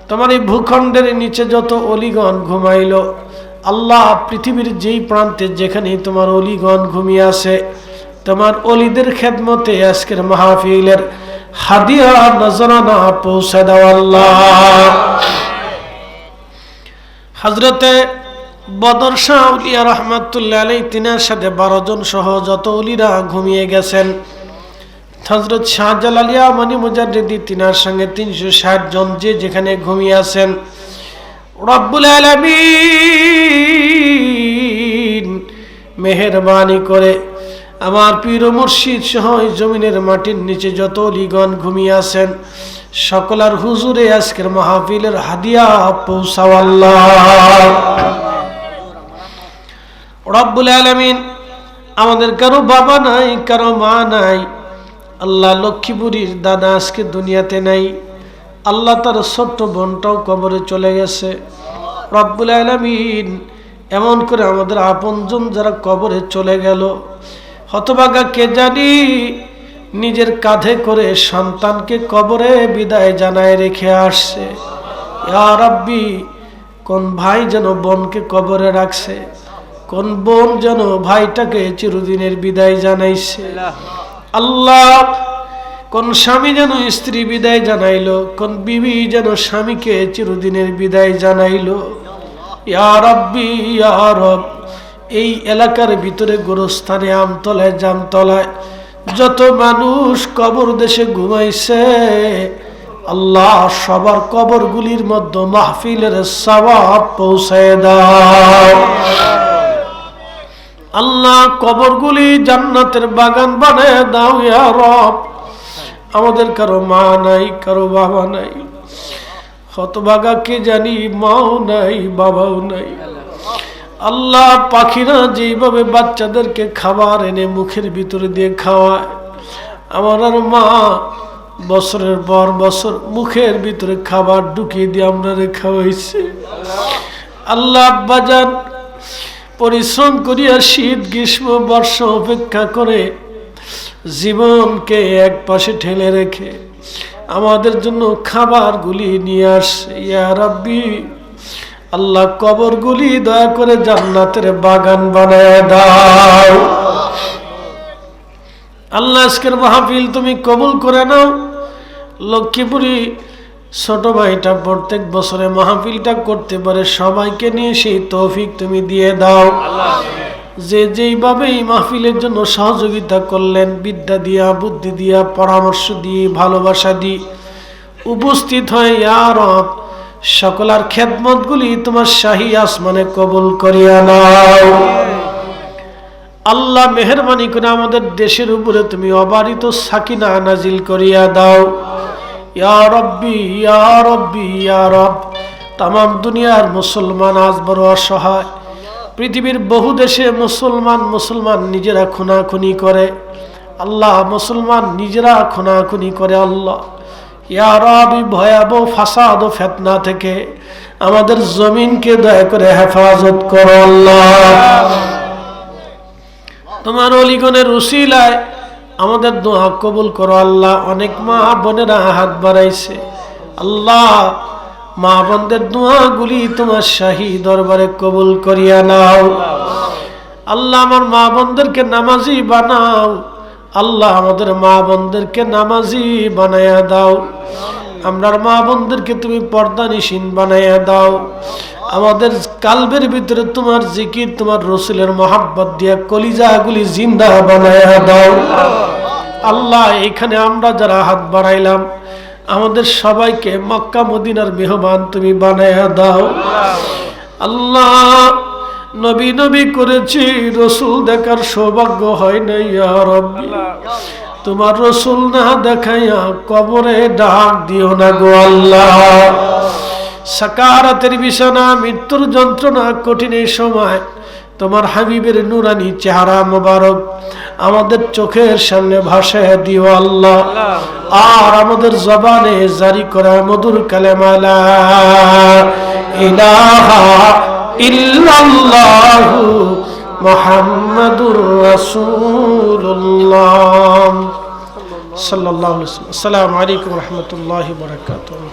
তোমার এই ভূখণ্ডের নিচে যত অলিগণ ঘুমাইল আল্লাহ, পৃথিবীর যেই প্রান্তে যেখানে তোমার অলিগণ ঘুমিয়ে আছে, তোমার অলিদের খেদমতে আজকের মাহফিলের হাদিয়া নজরানা পৌঁছে দাও আল্লাহ। হযরতে বদর শাহ আউলিয়া রহমাতুল্লাহ আলাইহি তিনার সাথে 12 জন সহ যত ওলিরা ঘুমিয়ে গেছেন, হযরত শাহজালালিয়া মনি মুজাদ্দিদি তিনার সঙ্গে 360 জন যে যেখানে ঘুমিয়ে আছেন, রব্বুল আলামিন মেহেরবানি করে আমার পীর ও মুর্শিদ সহ এই জমিনের মাটির নিচে যত ওলিগণ ঘুমিয়ে আছেন সকলের হুজুরে আজকের মাহফিলের হাদিয়া পৌঁছাও আল্লাহ। রব্বুল আলামিন আমাদের কারো বাবা নাই, কারো মা নাই আল্লাহ। লক্ষ্মীপুরীর দাদা আজকে দুনিয়াতে নাই আল্লাহ, তার ছোট্ট বোনটাও কবরে চলে গেছে। রব্বুল আলামিন এমন করে আমাদের আপনজন যারা কবরে চলে গেল, হতভাগা কে জানি নিজের কাঁধে করে সন্তানকে কবরে বিদায় জানায় রেখে আসছে। ইয়া রাব্বি, কোন ভাই যেন বোনকে কবরে রাখছে, কোন বোন যেন ভাইটাকে চিরদিনের বিদায় জানাইছে। আল্লাহ, কোন স্বামী যেন স্ত্রী বিদায় জানাইলো, কোন বিবি যেন স্বামীকে চিরদিনের বিদায় জানাইলো। ইয়া রাব্বি ইয়া রব, এই এলাকার ভিতরে গোরস্থানে, আমতলায়, জামতলায় যত মানুষ কবর দেশে ঘুমাইছে আল্লাহ সবার কবরগুলির মধ্যে মাহফিলের সওয়াব পৌঁছায় দাও। আল্লাহ কবরগুলি জান্নাতের বাগান বানায় দাও ইয়া রব। আমাদের কারো মা নাই, কারো বাবা নাই, হতভাগা কে জানি, মাও নাই বাবাও নাই। আল্লাহ পাখিরা যেভাবে বাচ্চাদেরকে খাবার এনে মুখের ভিতরে দিয়ে খাওয়ায়, আমার আর মা বছরের পর বছর মুখের ভিতরে খাবার ঢুকিয়ে দিয়ে আমরা খাওয়াইছি। আল্লাহ আব্বাজান পরিশ্রম করিয়া শীত গ্রীষ্ম বর্ষা উপেক্ষা করে জীবনকে এক পাশে ঠেলে রেখে আমাদের জন্য খাবারগুলি নিয়ে আসছে। ইয়া রাব্বি, আল্লাহ কবরগুলি দয়া করে জান্নাতের বাগান বানায় দাও। আল্লাহ আজকের মাহফিল তুমি কবুল করে নাও। লক্ষ্মীপুরি ছোট ভাইটা প্রত্যেক বছরে মাহফিলটা করতে পারে, সবাইকে নিয়ে সেই তৌফিক তুমি দিয়ে দাও। যে যেইভাবে এই মাহফিলের জন্য সহযোগিতা করলেন, বিদ্যা দিয়া, বুদ্ধি দিয়া, পরামর্শ দিয়ে, ভালোবাসা দিয়ে উপস্থিত হয়, ইয়া রব সকলের খেদমতগুলি তোমার শাহী আসমানে কবুল করিয়া নাও। আল্লাহ মেহেরবানি করে আমাদের দেশের উপরে তুমি অবারিত সাকিনা নাজিল করিয়া দাও। ইয়া রব্বি ইয়া রব্বি ইয়া রব। তামাম দুনিয়ার মুসলমান আজ বড় অসহায়। পৃথিবীর বহু দেশে মুসলমান নিজেরা খুনাখুনি করে। আল্লাহ মুসলমান নিজেরা খুনাখুনি করে। আল্লাহ ইয়া রব, ভয়াবহ ফাসাদ ও ফিতনা থেকে আমাদের জমিনকে দয়া করে হেফাজত করো আল্লাহ। তোমার ওলিগণের উসিলায় আমাদের দোয়া কবুল করো আল্লাহ। অনেক মা বোনেরা হাত বাড়াইছে আল্লাহ, মা বোনদের দোয়াগুলি তোমার শাহী দরবারে কবুল করিয়া নাও আল্লাহ। আমার মা বোনদেরকে নামাজি বানাও আল্লাহ, আমাদের মা বোনদেরকে নামাজি বানায়া দাও। আমরার মা বোনদেরকে তুমি পর্দানিশীন বানায়া দাও। আমাদের কালবের ভিতরে তোমার জিকির, তোমার রসুলের মহাব্বত দিয়া কলিজাগুলি জিন্দা বানায়া দাও আল্লাহ। এখানে আমরা যারা হাত বাড়াইলাম, আমাদের সবাইকে মক্কা মদিনার মেহমান তুমি বানায়া দাও আল্লাহ। নবী নবী করেছি, রসুল দেখার সৌভাগ্য হয় নাই ইয়া রাব্বি। তোমার রসুল না দেখাইয়া কবরে ডাক দিও না গো আল্লাহ। সাকারাতের বিছানা, মৃত্যুর যন্ত্রণা, কঠিন এই সময় তোমার হাবিবের নুরানি চেহারা মোবারক আমাদের চোখের সামনে ভাসায় দিও আল্লাহ। আর আমাদের জবানে জারি করা মধুর কালেমা লা ইলাহা ইল্লাল্লাহু মুহাম্মাদুর রাসূলুল্লাহ সাল্লাল্লাহু আলাইহি ওয়াসাল্লাম। আসসালামু আলাইকুম ওয়া রাহমাতুল্লাহি ওয়া বারাকাতুহু।